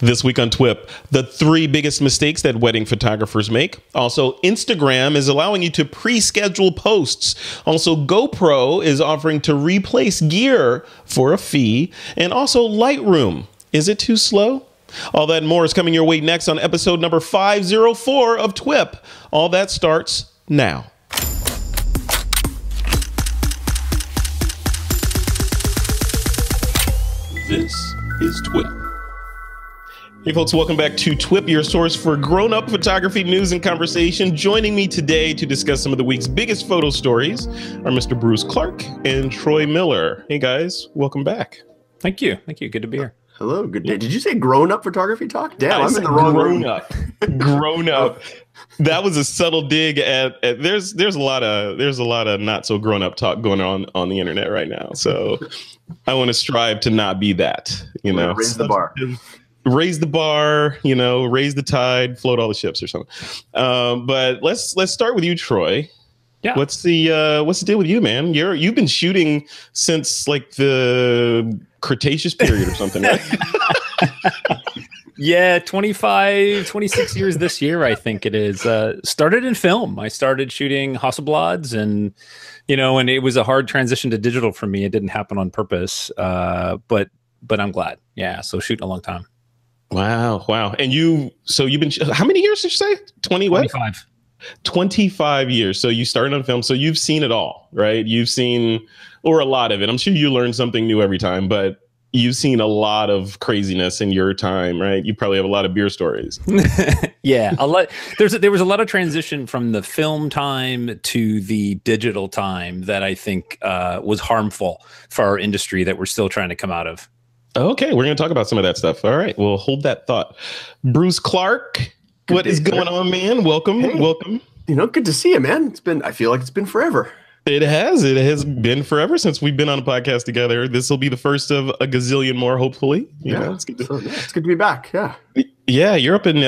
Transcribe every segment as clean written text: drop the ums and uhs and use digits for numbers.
This week on TWiP, the 3 biggest mistakes that wedding photographers make. Also, Instagram is allowing you to pre-schedule posts. Also, GoPro is offering to replace gear for a fee. And also, Lightroom. Is it too slow? All that and more is coming your way next on episode number 504 of TWiP. All that starts now. This is TWiP. Hey folks, welcome back to TWiP, your source for grown-up photography news and conversation. Joining me today to discuss some of the week's biggest photo stories are Mr. Bruce Clarke and Troy Miller. Hey guys, welcome back. Thank you. Thank you. Good to be here. Hello, good day. Did you say grown-up photography talk? Damn, I'm in the wrong room. Grown up. That was a subtle dig at there's a lot of not so grown up talk going on the internet right now. So I want to strive to not be that, you know. Raise the bar. Raise the bar, you know, raise the tide, float all the ships or something. But let's start with you, Troy. Yeah. What's the deal with you, man? You've been shooting since like the Cretaceous period or something, right? Yeah, 26 years this year, I think it is. Started in film. I started shooting Hasselblads and it was a hard transition to digital for me. It didn't happen on purpose. But I'm glad. Yeah. So shooting a long time. Wow. And you've been, how many years did you say? 25. 25 years. So you started on film. So you've seen it all, right? You've seen, or a lot of it. I'm sure you learn something new every time, but you've seen a lot of craziness in your time, right? You probably have a lot of beer stories. Yeah. There was a lot of transition from the film time to the digital time that I think was harmful for our industry that we're still trying to come out of. Okay, we're going to talk about some of that stuff. All right, we'll hold that thought. Bruce Clarke, what is going on, man? Welcome. Good to see you, man. I feel like it's been forever. It has been forever since we've been on a podcast together. This will be the first of a gazillion more, hopefully. It's good to be back. Yeah, you're up in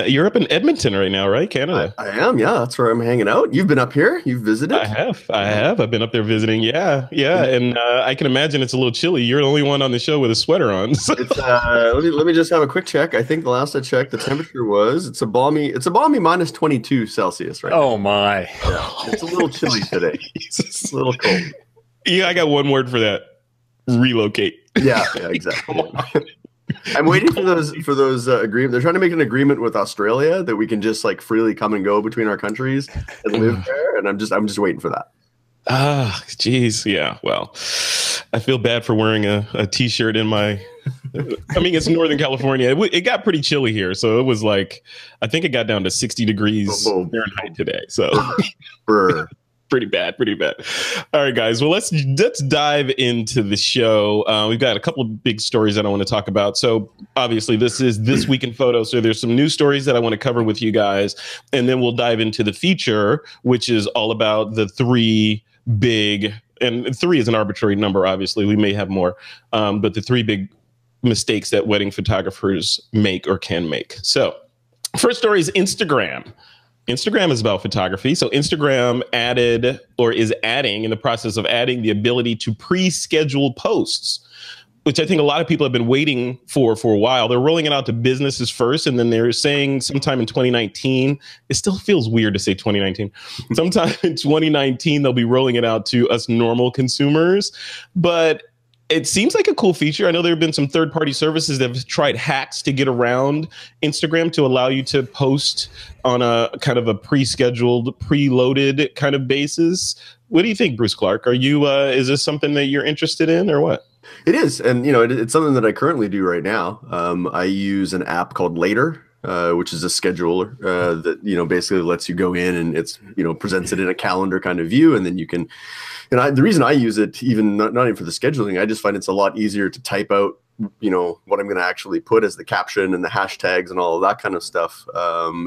Edmonton right now, right? Canada. I am. Yeah, that's where I'm hanging out. You've been up here. You've visited. I have. I've been up there visiting. Yeah. And I can imagine it's a little chilly. You're the only one on the show with a sweater on. So. Let me just have a quick check. I think the last I checked, the temperature was it's a balmy minus 22 Celsius right now. Oh my! Yeah, it's a little chilly today. It's a little cold. Yeah, I got one word for that: relocate. Yeah, exactly. I'm waiting for those agreements. They're trying to make an agreement with Australia that we can just like freely come and go between our countries and live there. And I'm just waiting for that. Geez. Yeah. Well, I feel bad for wearing a t-shirt in my, it's Northern California. It got pretty chilly here. So it was like, I think it got down to 60 degrees Fahrenheit today. So pretty bad. All right, guys. Well, let's dive into the show. We've got a couple of big stories that I want to talk about. So obviously this is This Week in Photo. So there's some news stories that I want to cover with you guys. And then we'll dive into the feature, which is all about the 3 big, and 3 is an arbitrary number, obviously. We may have more. But the 3 big mistakes that wedding photographers make or can make. So first story is Instagram. Instagram is about photography. So Instagram is adding in the process of adding the ability to pre-schedule posts, which I think a lot of people have been waiting for a while. They're rolling it out to businesses first, and then they're saying sometime in 2019. It still feels weird to say 2019. Sometime in 2019, they'll be rolling it out to us normal consumers. But it seems like a cool feature. I know there have been some third-party services that have tried hacks to get around Instagram to allow you to post on a kind of a pre-scheduled, preloaded kind of basis. What do you think, Bruce Clarke? Are you is this something that you're interested in or what? It is. And, it's something that I currently do right now. I use an app called Later, which is a scheduler that, basically lets you go in and it's, presents it in a calendar kind of view. And then you can, the reason I use it, even not even for the scheduling, I just find it's a lot easier to type out, what I'm going to actually put as the caption and the hashtags and all of that kind of stuff,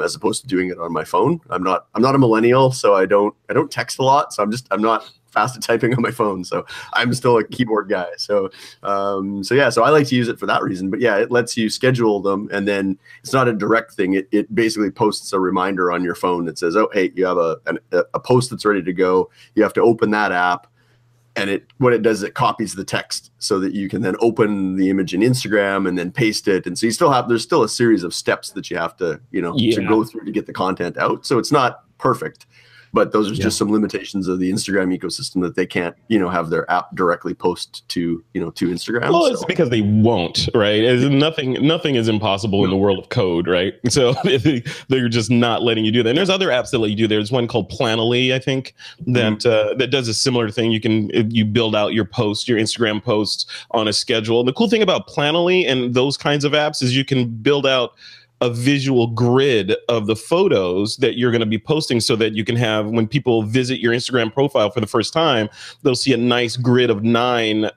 as opposed to doing it on my phone. I'm not a millennial, so I don't text a lot. So I'm not fast at typing on my phone. So I'm still a keyboard guy. So I like to use it for that reason. But yeah, it lets you schedule them, and then it's not a direct thing. It basically posts a reminder on your phone that says, oh, hey, you have a post that's ready to go. You have to open that app, and what it does is it copies the text so that you can then open the image in Instagram and then paste it. And so there's still a series of steps that you have to, to go through to get the content out. So it's not perfect, but those are just some limitations of the Instagram ecosystem that they can't, have their app directly post to, to Instagram. Well, it's because they won't, right? Nothing is impossible in the world of code, right? So they're just not letting you do that. And there's other apps that let you do. There's one called Planoly, I think, that does a similar thing. You build out your Instagram posts on a schedule. And the cool thing about Planoly and those kinds of apps is you can build out a visual grid of the photos that you're going to be posting, so that you can have, when people visit your Instagram profile for the first time, they'll see a nice grid of 9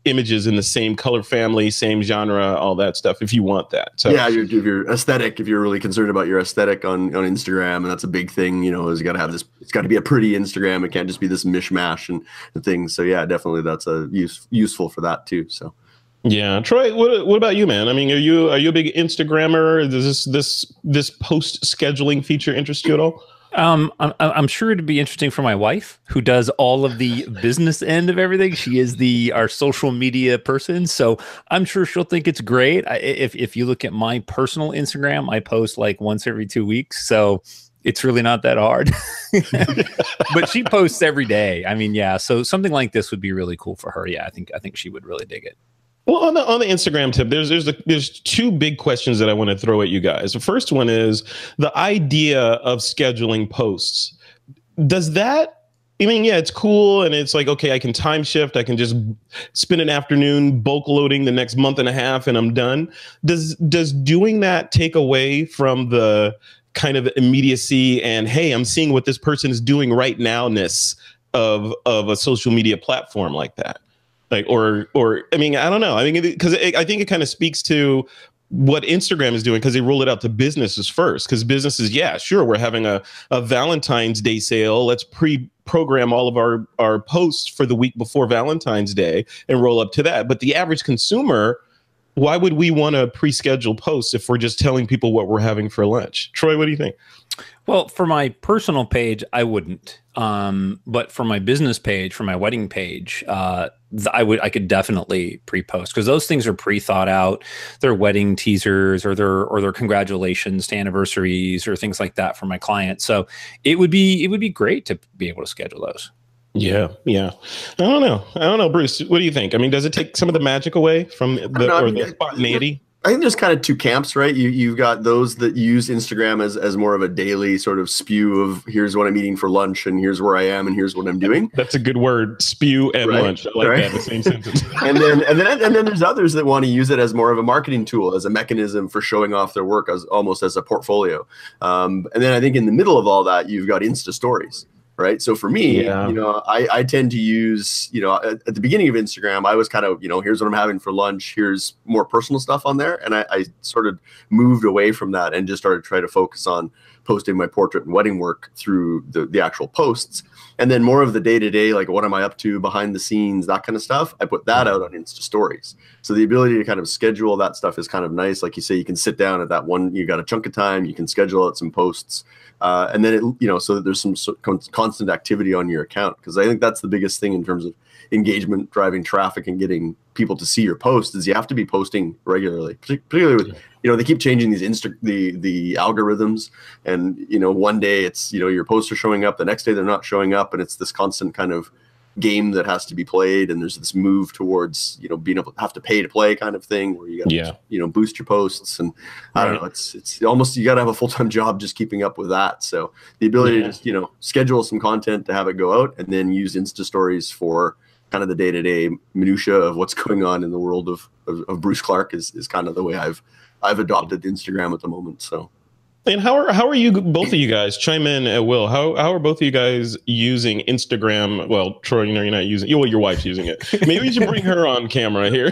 images in the same color family, same genre, all that stuff, if you want that. So yeah, your aesthetic, if you're really concerned about your aesthetic on Instagram, and that's a big thing, is you got to have this, it's got to be a pretty Instagram. It can't just be this mishmash and things. So yeah, definitely that's useful for that too. So yeah, Troy, what about you, man? I mean, are you a big Instagrammer? Does this post scheduling feature interest you at all? I'm sure it'd be interesting for my wife, who does all of the business end of everything. She is our social media person, so I'm sure she'll think it's great. If you look at my personal Instagram, I post like once every 2 weeks, so it's really not that hard. But she posts every day. I mean, yeah. So something like this would be really cool for her. Yeah, I think she would really dig it. Well, on the Instagram tip, there's 2 big questions that I want to throw at you guys. The first one is the idea of scheduling posts. Does that, I mean, yeah, it's cool, and it's like, okay, I can time shift. I can just spend an afternoon bulk loading the next month and a half, and I'm done. Does doing that take away from the kind of immediacy and, hey, I'm seeing what this person is doing right now-ness of a social media platform like that? Like, or I mean, I don't know. I mean, because I think it kind of speaks to what Instagram is doing, because they roll it out to businesses first. Because businesses, yeah, sure, we're having a Valentine's Day sale. Let's pre-program all of our posts for the week before Valentine's Day and roll up to that. But the average consumer, why would we want to pre-schedule posts if we're just telling people what we're having for lunch? Troy, what do you think? Well, for my personal page, I wouldn't. But for my business page, for my wedding page, I could definitely pre-post, because those things are pre-thought out. They're wedding teasers, or their congratulations to anniversaries, or things like that for my clients. So it would be great to be able to schedule those. Yeah. I don't know, Bruce. What do you think? I mean, does it take some of the magic away from the spontaneity? I think there's kind of 2 camps, right? You've got those that use Instagram as more of a daily sort of spew of, here's what I'm eating for lunch, and here's where I am, and here's what I'm doing. That's a good word, spew and lunch. I like that in the same sentence. and then there's others that want to use it as more of a marketing tool, as a mechanism for showing off their work, almost as a portfolio. And then I think in the middle of all that, you've got Insta stories. Right. So for me, I tend to use, at the beginning of Instagram, I was kind of, here's what I'm having for lunch. Here's more personal stuff on there. And I sort of moved away from that and just started trying to focus on posting my portrait and wedding work through the actual posts. And then more of the day-to-day, like what am I up to behind the scenes, that kind of stuff, I put that out on Insta stories. So the ability to kind of schedule that stuff is kind of nice. Like you say, you can sit down at that one, you got a chunk of time, you can schedule out some posts. And then, so that there's some constant activity on your account. Because I think that's the biggest thing in terms of engagement, driving traffic, and getting people to see your posts, is you have to be posting regularly, particularly with, they keep changing these the algorithms, and, one day it's, your posts are showing up, the next day they're not showing up, and it's this constant kind of game that has to be played. And there's this move towards, being able to have to pay to play kind of thing, where you got to, boost your posts. And I don't know, it's almost, you got to have a full-time job just keeping up with that. So the ability to just, schedule some content to have it go out, and then use Insta stories for kind of the day-to-day minutia of what's going on in the world of Bruce Clarke is kind of the way I've adopted Instagram at the moment. So. And how are you, both of you guys, chime in at will? How are both of you guys using Instagram? Well, Troy, you're not using it. Well, your wife's using it. Maybe we should bring her on camera here.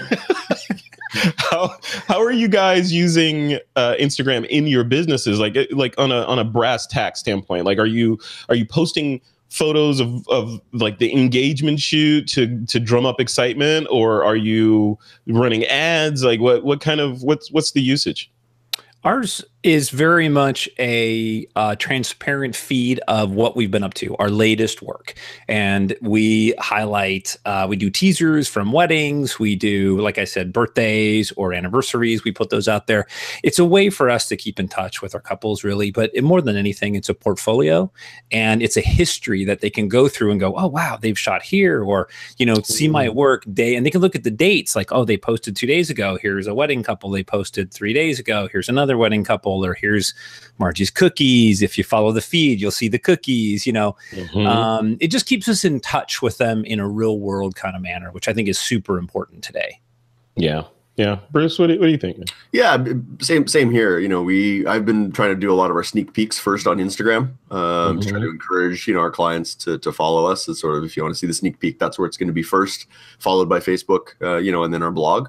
How are you guys using Instagram in your businesses? Like on a brass tack standpoint, like are you posting photos of like the engagement shoot to drum up excitement, or are you running ads? Like what's the usage? Ours is very much a transparent feed of what we've been up to, our latest work. And we highlight, we do teasers from weddings. We do, like I said, birthdays or anniversaries. We put those out there. It's a way for us to keep in touch with our couples, really. But more than anything, it's a portfolio and it's a history that they can go through and go, oh, wow, they've shot here, or, you know, see my work day. And they can look at the dates like, oh, they posted 2 days ago. Here's a wedding couple. They posted 3 days ago. Here's another wedding couple. Or here's Margie's cookies. If you follow the feed, you'll see the cookies, you know. It just keeps us in touch with them in a real world kind of manner, which I think is super important today. Yeah. Yeah. Bruce, what do you think? Yeah, same here. You know, I've been trying to do a lot of our sneak peeks first on Instagram, to try to encourage, you know, our clients to follow us. It's sort of, if you want to see the sneak peek, that's where it's going to be first, followed by Facebook, you know, and then our blog.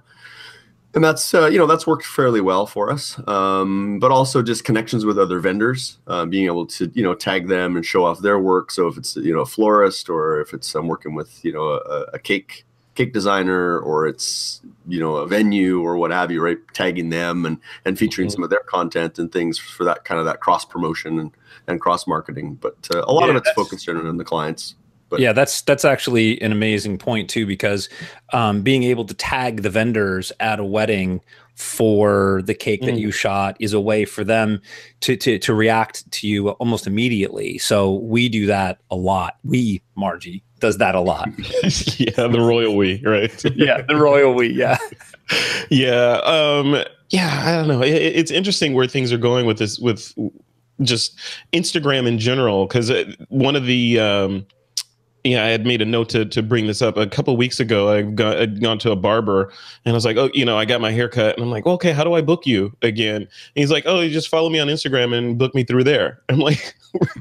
And that's, you know, that's worked fairly well for us. But also just connections with other vendors, being able to, you know, tag them and show off their work. So if it's, you know, a florist, or if it's I'm working with, you know, a cake designer, or it's, you know, a venue or what have you, right? Tagging them and featuring some of their content and things for that kind of that cross promotion and cross marketing. But a lot of it's focused on the clients. But yeah, that's actually an amazing point too, because being able to tag the vendors at a wedding for the cake that you shot is a way for them to react to you almost immediately. So we do that a lot. Margie does that a lot. Yeah, the royal we, right? Yeah, the royal we. Yeah, yeah, yeah. I don't know. It's interesting where things are going with this, with just Instagram in general, because one of the yeah, I had made a note to bring this up a couple of weeks ago. I'd gone to a barber and I was like, oh, you know, I got my hair cut, and I'm like, okay, how do I book you again? And he's like, oh, you just follow me on Instagram and book me through there. I'm like,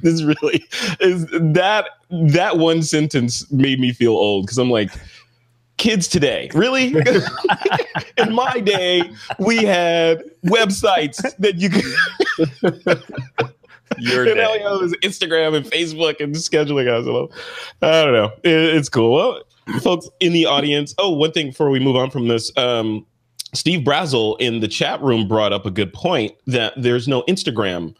this really is that one sentence made me feel old, because I'm like, kids today, really? In my day, we had websites that you could. Now it was Instagram and Facebook and scheduling. I don't know. It's cool. Well, folks in the audience. Oh, one thing before we move on from this, Steve Brazel in the chat room brought up a good point that there's no Instagram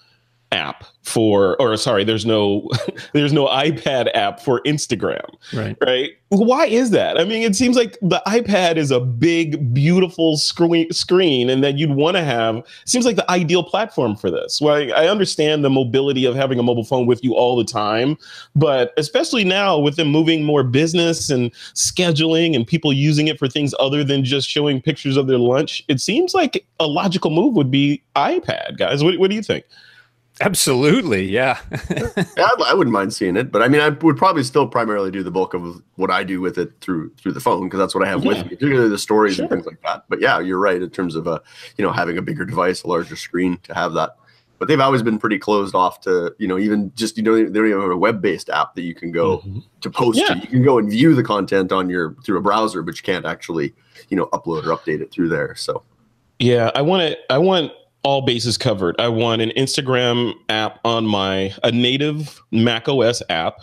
app there's no iPad app for Instagram. Right. Why is that? I mean, it seems like the iPad is a big, beautiful screen, and that you'd want to have, seems like the ideal platform for this. Well, I understand the mobility of having a mobile phone with you all the time, but especially now with them moving more business and scheduling and people using it for things other than just showing pictures of their lunch, it seems like a logical move would be iPad, guys. What do you think? Absolutely, yeah. Yeah, I wouldn't mind seeing it, but I mean, I would probably still primarily do the bulk of what I do with it through the phone, because that's what I have with me, particularly the stories and things like that. But yeah, you're right in terms of you know, having a bigger device, a larger screen to have that. But they've always been pretty closed off to, you know, even just, you know, they don't even have a web-based app that you can go to post to. You can go and view the content on through a browser, but you can't actually, you know, upload or update it through there. So yeah, I want all bases covered. I want an Instagram app on a native Mac OS app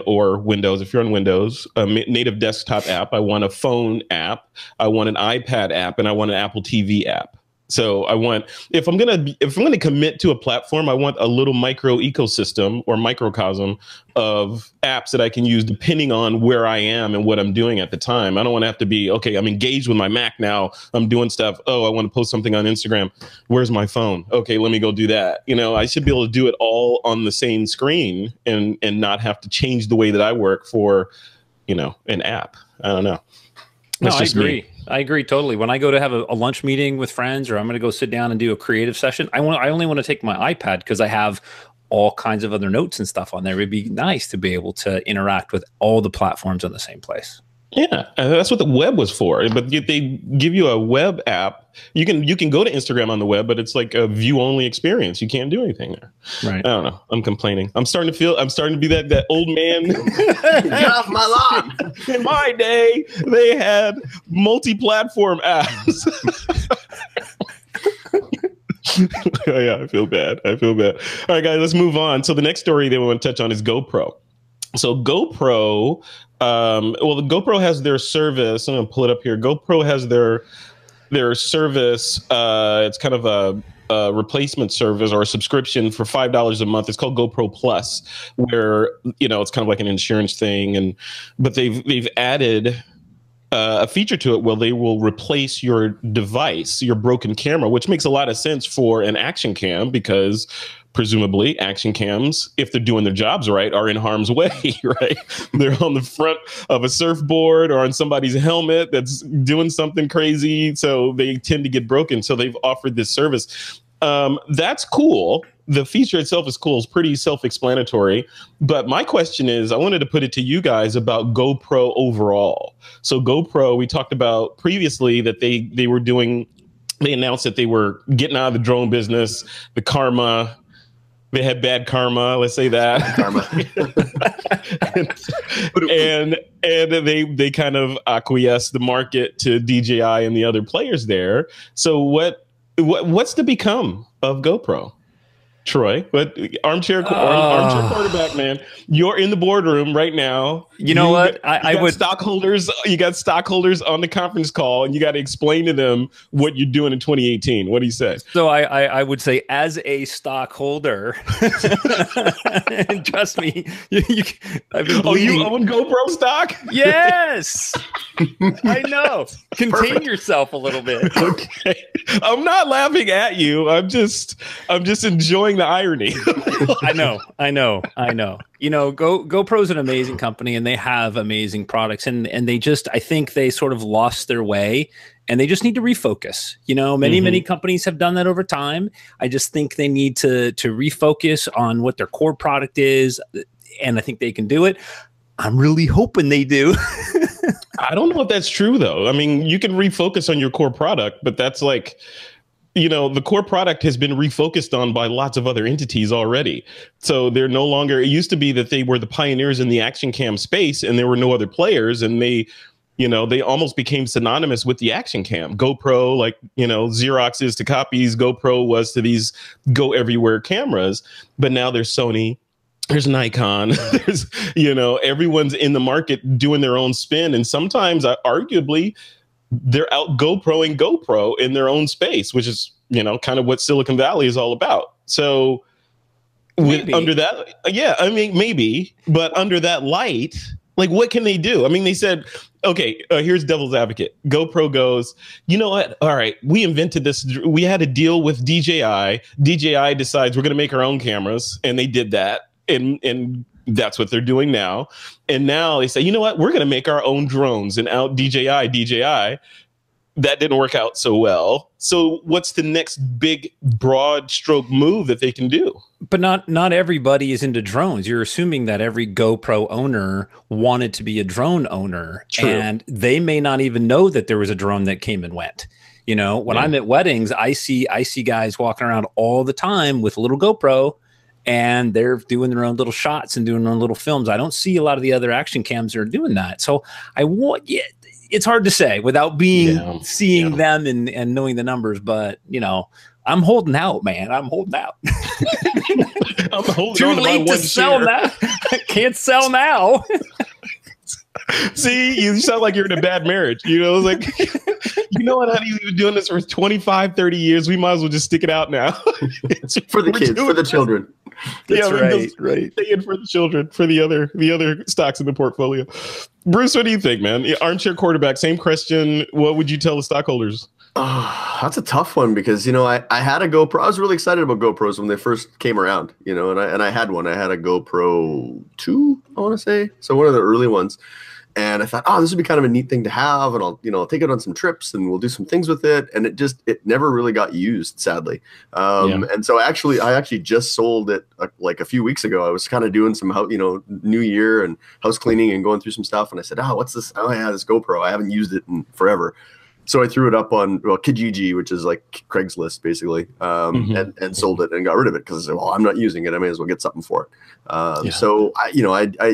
or Windows, if you're on Windows, a native desktop app. I want a phone app. I want an iPad app, and I want an Apple TV app. So I want, if I'm gonna commit to a platform, I want a little micro ecosystem or microcosm of apps that I can use depending on where I am and what I'm doing at the time. I don't want to have to be, okay, I'm engaged with my Mac now, I'm doing stuff. Oh, I want to post something on Instagram. Where's my phone? Okay, let me go do that. You know, I should be able to do it all on the same screen and not have to change the way that I work for, you know, an app. I don't know. No, I agree. I agree totally. When I go to have a lunch meeting with friends, or I'm going to go sit down and do a creative session, I only want to take my iPad, because I have all kinds of other notes and stuff on there. It'd be nice to be able to interact with all the platforms in the same place. Yeah, that's what the web was for. But they give you a web app. You can go to Instagram on the web, but it's like a view-only experience. You can't do anything there. Right. I don't know. I'm complaining. I'm starting to be that old man. Get off my lawn. In my day, they had multi-platform apps. Oh, yeah, I feel bad. All right, guys, let's move on. So the next story they want to touch on is GoPro. So GoPro, well, the GoPro has their service. I'm gonna pull it up here. GoPro has their service. It's kind of replacement service or a subscription for $5 a month. It's called GoPro Plus, where it's kind of like an insurance thing, but they've added a feature to it where they will replace your device, your broken camera, which makes a lot of sense for an action cam, because presumably action cams, if they're doing their jobs right, are in harm's way, right? They're on the front of a surfboard or on somebody's helmet that's doing something crazy, so they tend to get broken. So they've offered this service. That's cool. The feature itself is cool. It's pretty self-explanatory. But my question is, I wanted to put it to you guys about GoPro overall. So GoPro, we talked about previously that they announced that they were getting out of the drone business, the karma. They had bad karma, let's say that. Karma. and they kind of acquiesced the market to DJI and the other players there. So what's to become of GoPro? Troy, but armchair quarterback, man, you're in the boardroom right now. You know what? I would stockholders. You got stockholders on the conference call, and you got to explain to them what you're doing in 2018. What do you say? So I would say, as a stockholder, and trust me, you own GoPro stock? Yes, I know. Contain yourself a little bit. Okay, I'm not laughing at you. I'm just enjoying the irony. I know. GoPro is an amazing company, and they have amazing products, and I think they sort of lost their way, and they just need to refocus. Many companies have done that over time. I just think they need to refocus on what their core product is, and I think they can do it. I'm really hoping they do. I don't know if that's true, though. I mean, you can refocus on your core product, but that's like, the core product has been refocused on by lots of other entities already. So they're no longer, it used to be that they were the pioneers in the action cam space and there were no other players, and they almost became synonymous with the action cam. GoPro, like, Xerox is to copies, GoPro was to these go everywhere cameras. But now there's Sony, there's Nikon, there's, everyone's in the market doing their own spin. And sometimes arguably, they're out GoProing GoPro in their own space, which is, kind of what Silicon Valley is all about. So under that, yeah, I mean, maybe, but under that light, like, what can they do? I mean, they said, okay, here's devil's advocate. GoPro goes, you know what? All right, we invented this. We had a deal with DJI. DJI decides we're going to make our own cameras. And they did that. And that's what they're doing now. And now they say, you know what? We're going to make our own drones, and out DJI. That didn't work out so well. So what's the next big broad stroke move that they can do? But not everybody is into drones. You're assuming that every GoPro owner wanted to be a drone owner. True. And they may not even know that there was a drone that came and went. When I'm at weddings, I see guys walking around all the time with a little GoPro, and they're doing their own little shots and doing their own little films. I don't see a lot of the other action cams that are doing that. So it's hard to say without seeing them and knowing the numbers. But, I'm holding out, man. I'm holding out. I'm holding Too late to sell now. Can't sell now. See, you sound like you're in a bad marriage. It's like, you know what, honey, we've been doing this for 25, 30 years. We might as well just stick it out now. For the kids, for the children. That's right. Stay in for the children, for the other stocks in the portfolio. Bruce, what do you think, man? Armchair quarterback, same question. What would you tell the stockholders? That's a tough one, because I had a GoPro. I was really excited about GoPros when they first came around, and I had one. I had a GoPro 2, I want to say, so one of the early ones. And I thought, this would be kind of a neat thing to have, and I'll take it on some trips and we'll do some things with it. And it never really got used, sadly. And so I actually just sold it like a few weeks ago. I was kind of doing some, New Year and house cleaning and going through some stuff. And I said, what's this? Oh yeah, this GoPro. I haven't used it in forever. So I threw it up on Kijiji, which is like Craigslist basically, and sold it and got rid of it, because I said, well, I'm not using it. I may as well get something for it. So I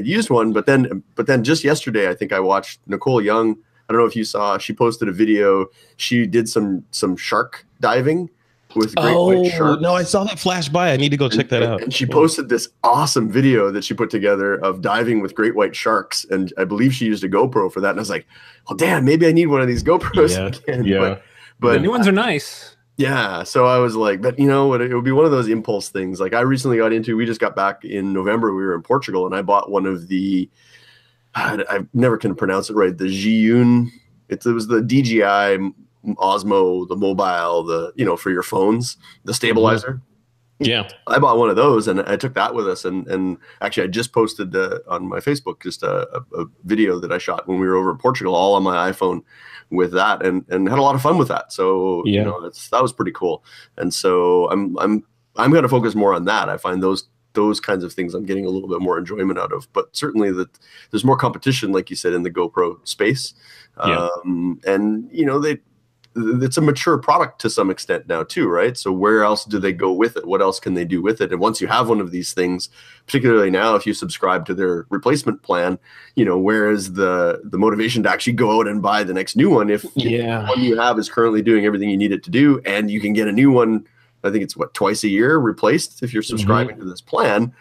used one, but then just yesterday, I think I watched Nicole Young. I don't know if you saw, she posted a video. She did some shark diving with great white sharks. No, I saw that flash by. I need to go check that out. And she posted this awesome video that she put together of diving with great white sharks. And I believe she used a GoPro for that. And I was like, well, damn, maybe I need one of these GoPros again. But the new ones are nice. Yeah, so I was like, but you know what? It would be one of those impulse things. Like I recently got into. We just got back in November. We were in Portugal, and I bought one of the. I never can pronounce it right. The Zhiyun. It was the DJI Osmo, the mobile, for your phones, the stabilizer. Yeah, I bought one of those, and I took that with us. And actually, I just posted on my Facebook just a video that I shot when we were over in Portugal, all on my iPhone, with that, and had a lot of fun with that. So that was pretty cool. And so I'm going to focus more on that. I find those kinds of things I'm getting a little bit more enjoyment out of. But certainly that there's more competition, like you said, in the GoPro space. And it's a mature product to some extent now too, right? So where else do they go with it? What else can they do with it? And once you have one of these things, particularly now, if you subscribe to their replacement plan, where is the motivation to actually go out and buy the next new one if the one you have is currently doing everything you need it to do, and you can get a new one, I think it's twice a year replaced if you're subscribing to this plan.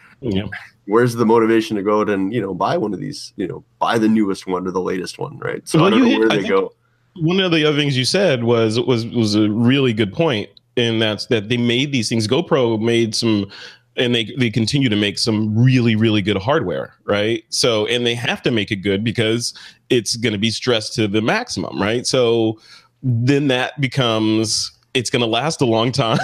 Where's the motivation to go out and, buy one of these, buy the newest one or the latest one, right? So I don't know where they go. One of the other things you said was a really good point, and that's that they made these things. GoPro made some, and they continue to make some really, really good hardware, right? So, and they have to make it good because it's going to be stressed to the maximum, right? So then that becomes, it's going to last a long time.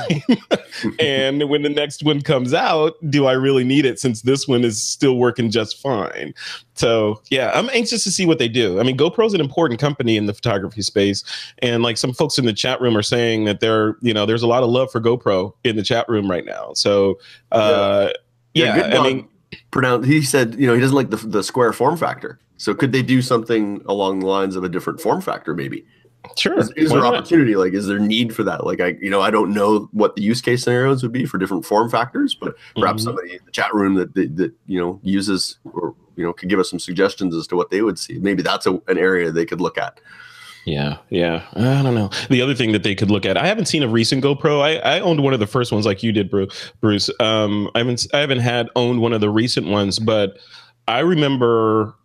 And when the next one comes out, do I really need it since this one is still working just fine? So yeah, I'm anxious to see what they do. I mean, GoPro's an important company in the photography space. And like some folks in the chat room are saying that there's a lot of love for GoPro in the chat room right now. So I mean, he said, he doesn't like the square form factor. So could they do something along the lines of a different form factor maybe? Sure. Is there opportunity? Like, is there need for that? Like, I don't know what the use case scenarios would be for different form factors, but perhaps somebody in the chat room that uses or could give us some suggestions as to what they would see. Maybe that's an area they could look at. Yeah. I don't know. The other thing that they could look at, I haven't seen a recent GoPro. I owned one of the first ones, like you did, Bruce. I haven't owned one of the recent ones, but I remember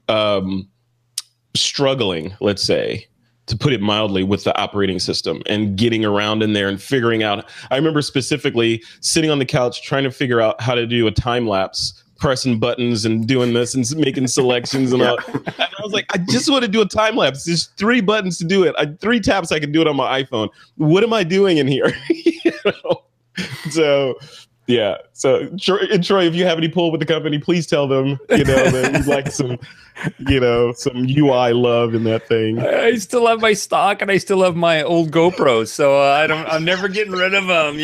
struggling, let's say, to put it mildly, with the operating system and getting around in there and figuring out. I remember specifically sitting on the couch trying to figure out how to do a time lapse, pressing buttons and doing this and making selections and all. And I was like, I just want to do a time lapse. There's 3 buttons to do it. 3 taps, I can do it on my iPhone. What am I doing in here? So yeah. So Troy, if you have any pull with the company, please tell them, that you'd like some UI love in that thing. I still have my stock and I still have my old GoPros, so I'm never getting rid of them.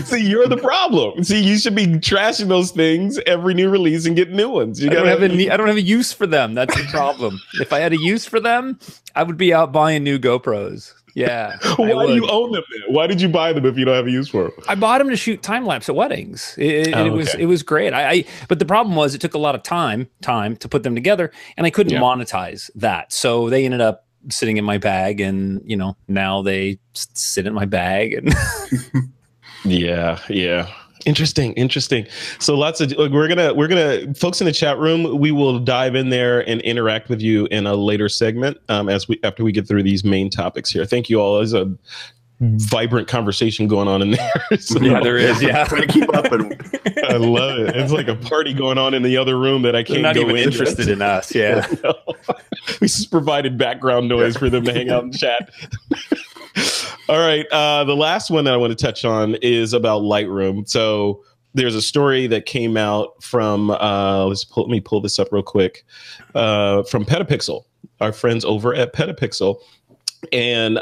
See, you're the problem. See, you should be trashing those things every new release and get new ones. I don't have a use for them. That's the problem. If I had a use for them, I would be out buying new GoPros. Yeah. Why do you own them then? Why did you buy them if you don't have a use for them? I bought them to shoot time lapse at weddings. It was great. But the problem was it took a lot of time to put them together, and I couldn't monetize that. So they ended up sitting in my bag, and now they sit in my bag. And yeah. Interesting. So we're gonna folks in the chat room, we will dive in there and interact with you in a later segment after we get through these main topics here. Thank you all. There's a vibrant conversation going on in there. So, yeah, there is. Yeah, trying to keep up. I love it. It's like a party going on in the other room that I can't not go even in. Interested in us. Yeah, we just provided background noise for them to hang out and chat. All right. The last one that I want to touch on is about Lightroom. So there's a story that came out from, let me pull this up real quick, from Petapixel, our friends over at Petapixel. And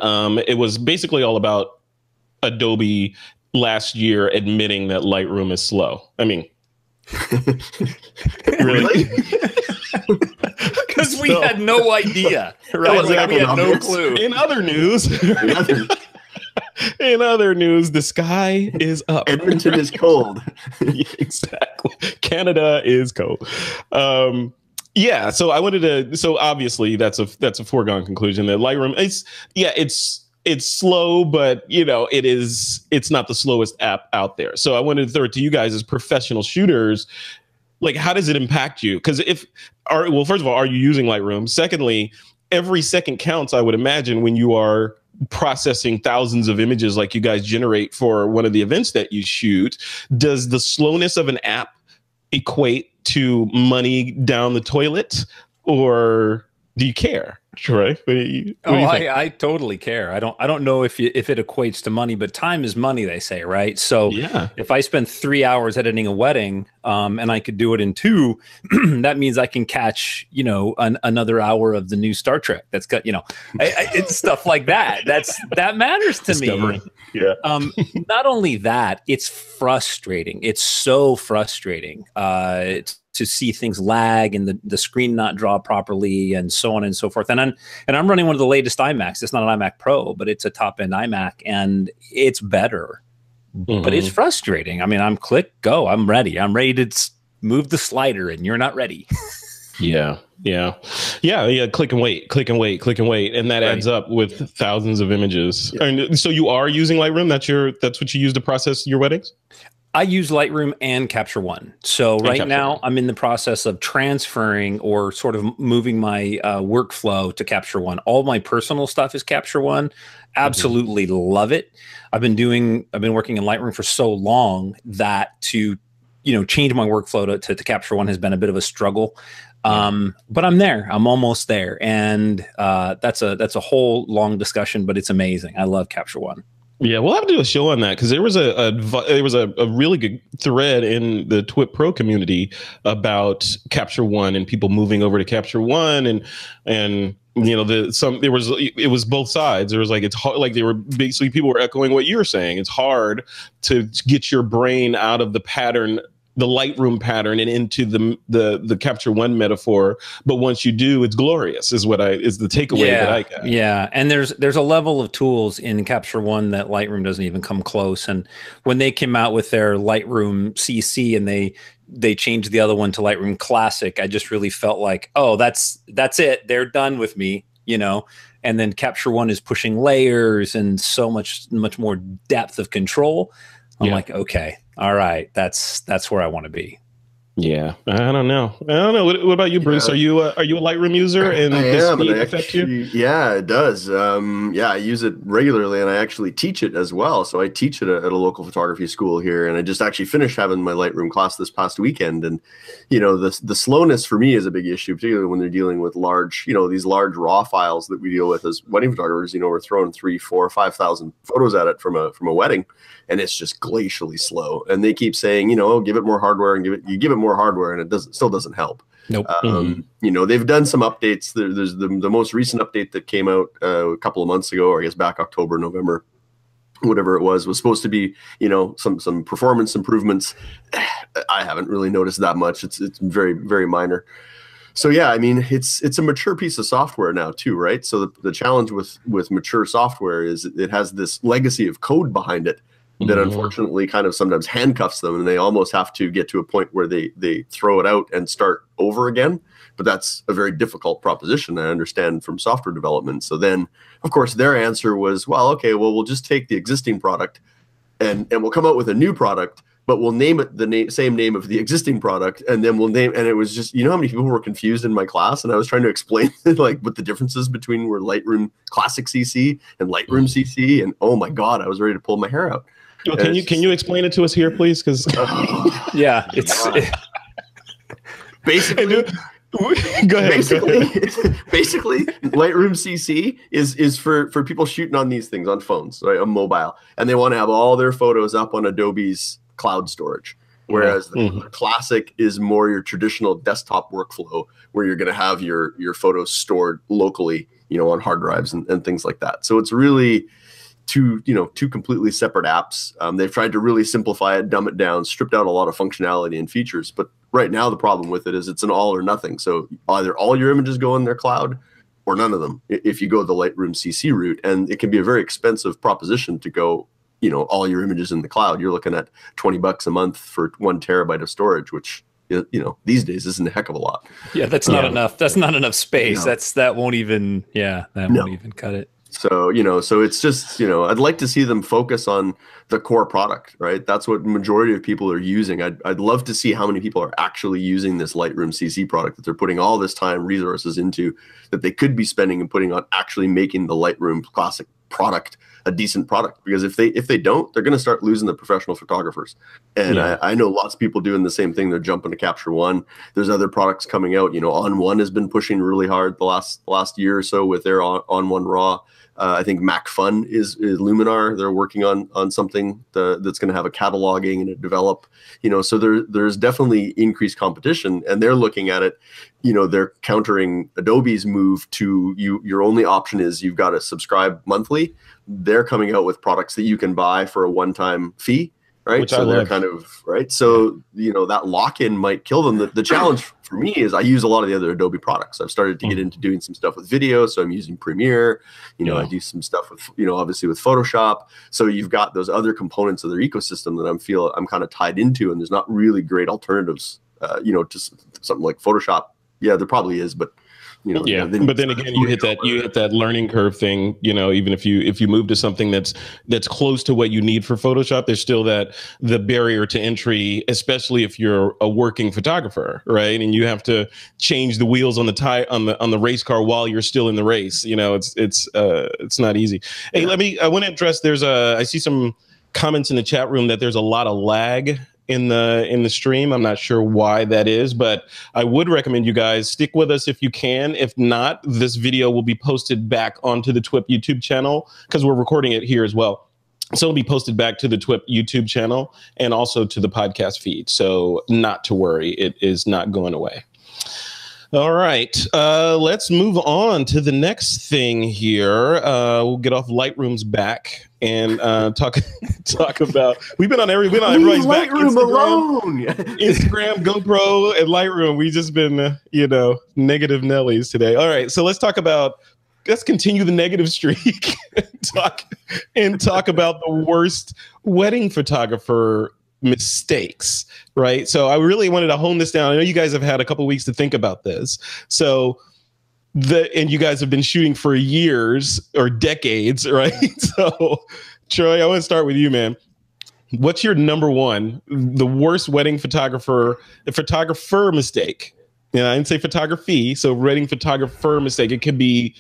it was basically all about Adobe last year admitting that Lightroom is slow. I mean, really? Because we had no idea, right? We had no clue. In other news, the sky is up. Edmonton is cold. Exactly. Canada is cold. Yeah. So I wanted to. So obviously, that's a foregone conclusion that Lightroom. It's slow, but it's not the slowest app out there. So I wanted to throw it to you guys as professional shooters. Like, how does it impact you? Because first of all, are you using Lightroom? Secondly, every second counts, I would imagine, when you are processing thousands of images like you guys generate for one of the events that you shoot, does the slowness of an app equate to money down the toilet, or do you care? Troy, what do you think? I totally care. I don't know if it equates to money, but time is money, they say, right? So Yeah. if I spend 3 hours editing a wedding, and I could do it in 2, that means I can catch, another hour of the new Star Trek. That's got, it's stuff like that. That matters to me. Yeah. Not only that, it's frustrating. It's so frustrating. To see things lag and the screen not draw properly and so on and so forth. And I'm running one of the latest iMacs. It's not an iMac Pro, but it's a top end iMac, and it's better. But it's frustrating. I mean, I'm click, go, I'm ready. I'm ready to move the slider, and you're not ready. Yeah. Click and wait. And that adds up with thousands of images. Yeah. And so you are using Lightroom? That's what you use to process your weddings? I use Lightroom and Capture One. So right now I'm in the process of transferring or sort of moving my workflow to Capture One. All my personal stuff is Capture One. Absolutely love it. I've been working in Lightroom for so long that to change my workflow to Capture One has been a bit of a struggle. But I'm there. I'm almost there, and that's a whole long discussion. But it's amazing. I love Capture One. Yeah, we'll have to do a show on that, because there was a really good thread in the TWiP PRO community about Capture One and people moving over to Capture One, and it was both sides. There was like, it's hard, like they were basically, people were echoing what you're saying. It's hard to get your brain out of the pattern, the Lightroom pattern, and into the Capture One metaphor. But once you do, it's glorious, is the takeaway that I got. Yeah. And there's a level of tools in Capture One that Lightroom doesn't even come close. And when they came out with their Lightroom CC and they changed the other one to Lightroom Classic, I just really felt like, oh, that's it. They're done with me, and then Capture One is pushing layers and so much more depth of control. I'm like, okay, all right, that's where I want to be. Yeah, I don't know. What about you, Bruce? Are you a Lightroom user? And I does am. speed And affect you? Yeah, it does. I use it regularly, and I actually teach it as well. So I teach it at a local photography school here, and I just actually finished having my Lightroom class this past weekend. And the slowness for me is a big issue, particularly when they're dealing with large, these large raw files that we deal with as wedding photographers. We're throwing 3,000, 4,000, 5,000 photos at it from a wedding, and it's just glacially slow. And they keep saying, give it more hardware, and give it more hardware, and it still doesn't help. Nope. They've done some updates. There's the most recent update that came out a couple of months ago, or I guess back October, November, whatever it was supposed to be, some performance improvements. I haven't really noticed that much. It's very, very minor. So yeah, I mean, it's a mature piece of software now too, right? So the challenge with mature software is it has this legacy of code behind it that unfortunately kind of sometimes handcuffs them, and they almost have to get to a point where they throw it out and start over again. But that's a very difficult proposition, I understand, from software development. So then, of course, their answer was, well, okay, well, we'll just take the existing product and we'll come out with a new product, but we'll name it the same name of the existing product, and then we'll name. And it was just, how many people were confused in my class, and I was trying to explain like what the differences between were Lightroom Classic CC and Lightroom CC, and oh my God, I was ready to pull my hair out. Well, can you explain it to us here, please? Because yeah, it's basically. Go ahead. Basically, Lightroom CC is for people shooting on these things on phones, right, on mobile, and they want to have all their photos up on Adobe's cloud storage. Whereas the Classic is more your traditional desktop workflow, where you're going to have your photos stored locally, on hard drives and things like that. So it's really two completely separate apps. They've tried to really simplify it, dumb it down, stripped out a lot of functionality and features. But right now the problem with it is it's an all or nothing. So either all your images go in their cloud or none of them if you go the Lightroom CC route. And it can be a very expensive proposition to go, all your images in the cloud. You're looking at $20 a month for 1 terabyte of storage, which these days isn't a heck of a lot. Yeah, that's not enough. That's not enough space. No. That won't even won't even cut it. So, so it's just, I'd like to see them focus on the core product, right? That's what majority of people are using. I'd love to see how many people are actually using this Lightroom CC product that they're putting all this time, resources into, that they could be spending and putting on actually making the Lightroom Classic product a decent product, because if they don't, they're going to start losing the professional photographers. And I know lots of people doing the same thing. They're jumping to Capture One. There's other products coming out. You know, On One has been pushing really hard the last year or so with their On One Raw. I think MacFun is Luminar. They're working on something that's going to have a cataloging and a develop. You know, so there's definitely increased competition, and they're looking at it. You know, they're countering Adobe's move to your only option is you've got to subscribe monthly. They're coming out with products that you can buy for a one-time fee, right? Which so they're kind of right. So you know, that lock-in might kill them. The challenge for me is I use a lot of the other Adobe products. I've started to get into doing some stuff with video, so I'm using Premiere. You know, I do some stuff with, you know, obviously with Photoshop. So you've got those other components of their ecosystem that I'm kind of tied into, and there's not really great alternatives. You know, to something like Photoshop. Yeah, there probably is, but you know, but then again, you hit that learning curve thing. You know, even if you move to something that's close to what you need for Photoshop, there's still the barrier to entry, especially if you're a working photographer, right? And you have to change the wheels on the race car while you're still in the race. You know, it's not easy. Hey, I want to address. I see some comments in the chat room that there's a lot of lag in the stream. I'm not sure why that is, but I would recommend you guys stick with us if you can. If not, this video will be posted back onto the TWiP YouTube channel, because we're recording it here as well. So it'll be posted back to the TWiP YouTube channel and also to the podcast feed. So not to worry, it is not going away. All right, let's move on to the next thing here. We'll get off Lightroom's back and talk about. We've been on everybody's back. Lightroom alone. Instagram, GoPro, and Lightroom. We've just been negative Nellies today. All right, so let's continue the negative streak and talk about the worst wedding photographer mistakes, right? So I really wanted to hone this down. I know you guys have had a couple weeks to think about this. So and you guys have been shooting for years or decades, right? So Troy, I want to start with you, man. What's your number one, the worst wedding photographer mistake? You know, I didn't say photography, so wedding photographer mistake. It could be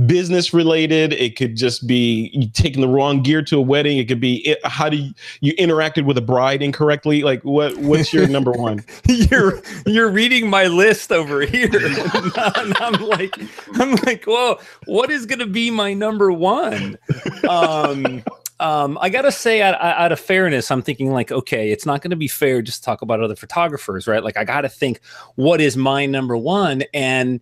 business related. It could just be you taking the wrong gear to a wedding. It could be how you interacted with a bride incorrectly. Like what's your number one? You're reading my list over here. And I'm like, whoa, what is gonna be my number one? I gotta say, out of fairness, I'm thinking like, okay, it's not going to be fair just to talk about other photographers, right? Like, I got to think, what is my number one? And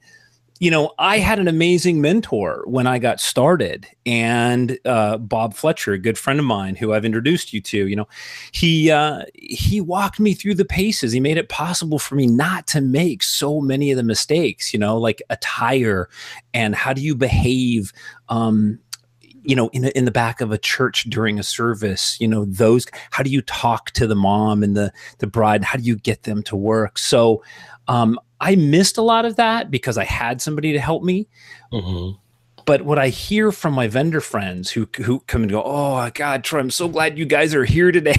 you know, I had an amazing mentor when I got started, and Bob Fletcher, a good friend of mine who I've introduced you to, you know, he walked me through the paces. He made it possible for me not to make so many of the mistakes, you know, like attire and how do you behave, you know, in the back of a church during a service, you know, how do you talk to the mom and the bride? How do you get them to work? So I missed a lot of that because I had somebody to help me. Mm-hmm. But what I hear from my vendor friends who come and go, oh God, Troy, I'm so glad you guys are here today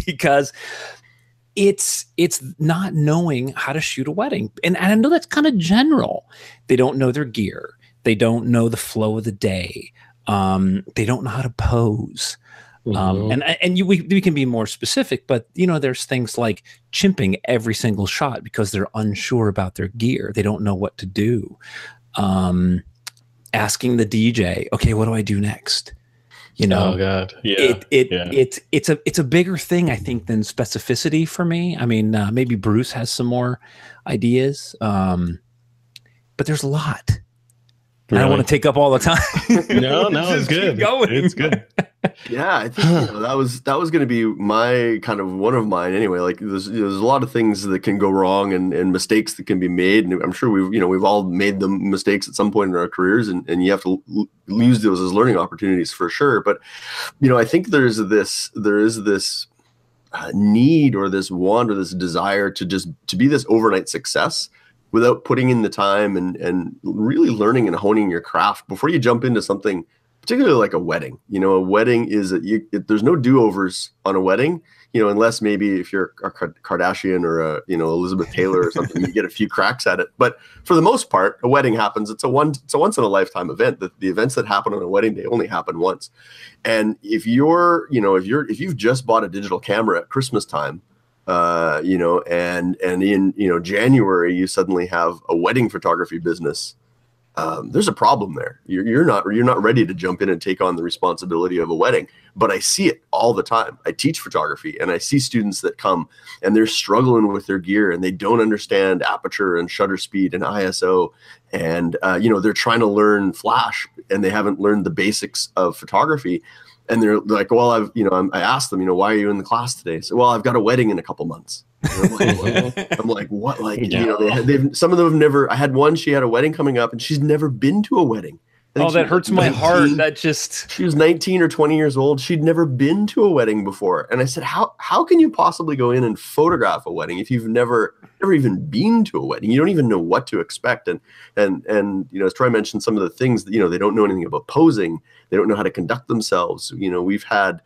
because it's not knowing how to shoot a wedding. And I know that's kind of general. They don't know their gear. They don't know the flow of the day. They don't know how to pose. Mm-hmm. We can be more specific, but you know, there's things like chimping every single shot because they're unsure about their gear. They don't know what to do. Asking the DJ, okay, what do I do next? You know, oh God, yeah, it's a bigger thing, I think, than specificity for me. I mean, maybe Bruce has some more ideas, but there's a lot. Really? I don't want to take up all the time. No, it's good. It's good. Yeah, I think that was going to be my kind of one of mine anyway. Like there's a lot of things that can go wrong and mistakes that can be made, and I'm sure we've all made the mistakes at some point in our careers, and you have to use those as learning opportunities for sure. But I think there is this need or this want or this desire to be this overnight success without putting in the time and really learning and honing your craft before you jump into something, particularly like a wedding. A wedding is there's no do-overs on a wedding. you know, unless maybe if you're a Kardashian or a, you know, Elizabeth Taylor or something, you get a few cracks at it. But for the most part, a wedding happens. It's a once in a lifetime event. The events that happen on a wedding day only happen once. And if you've just bought a digital camera at Christmas time, you know, and in, you know, January, you suddenly have a wedding photography business, there's a problem there. You're not ready to jump in and take on the responsibility of a wedding. But I see it all the time. I teach photography, and I see students that come and they're struggling with their gear, and they don't understand aperture and shutter speed and ISO, and you know, they're trying to learn flash, and they haven't learned the basics of photography. And they're like, well, I asked them, you know, why are you in the class today? I said, well, I've got a wedding in a couple months. I'm like, what? Like, you know, some of them have never. I had one. She had a wedding coming up, and she's never been to a wedding. Oh, that hurts my heart. That just. She was 19 or 20 years old. She'd never been to a wedding before, and I said, how can you possibly go in and photograph a wedding if you've never even been to a wedding? You don't even know what to expect. And you know, as Troy mentioned, some of the things that, you know, they don't know anything about posing. They don't know how to conduct themselves. You know, we've had,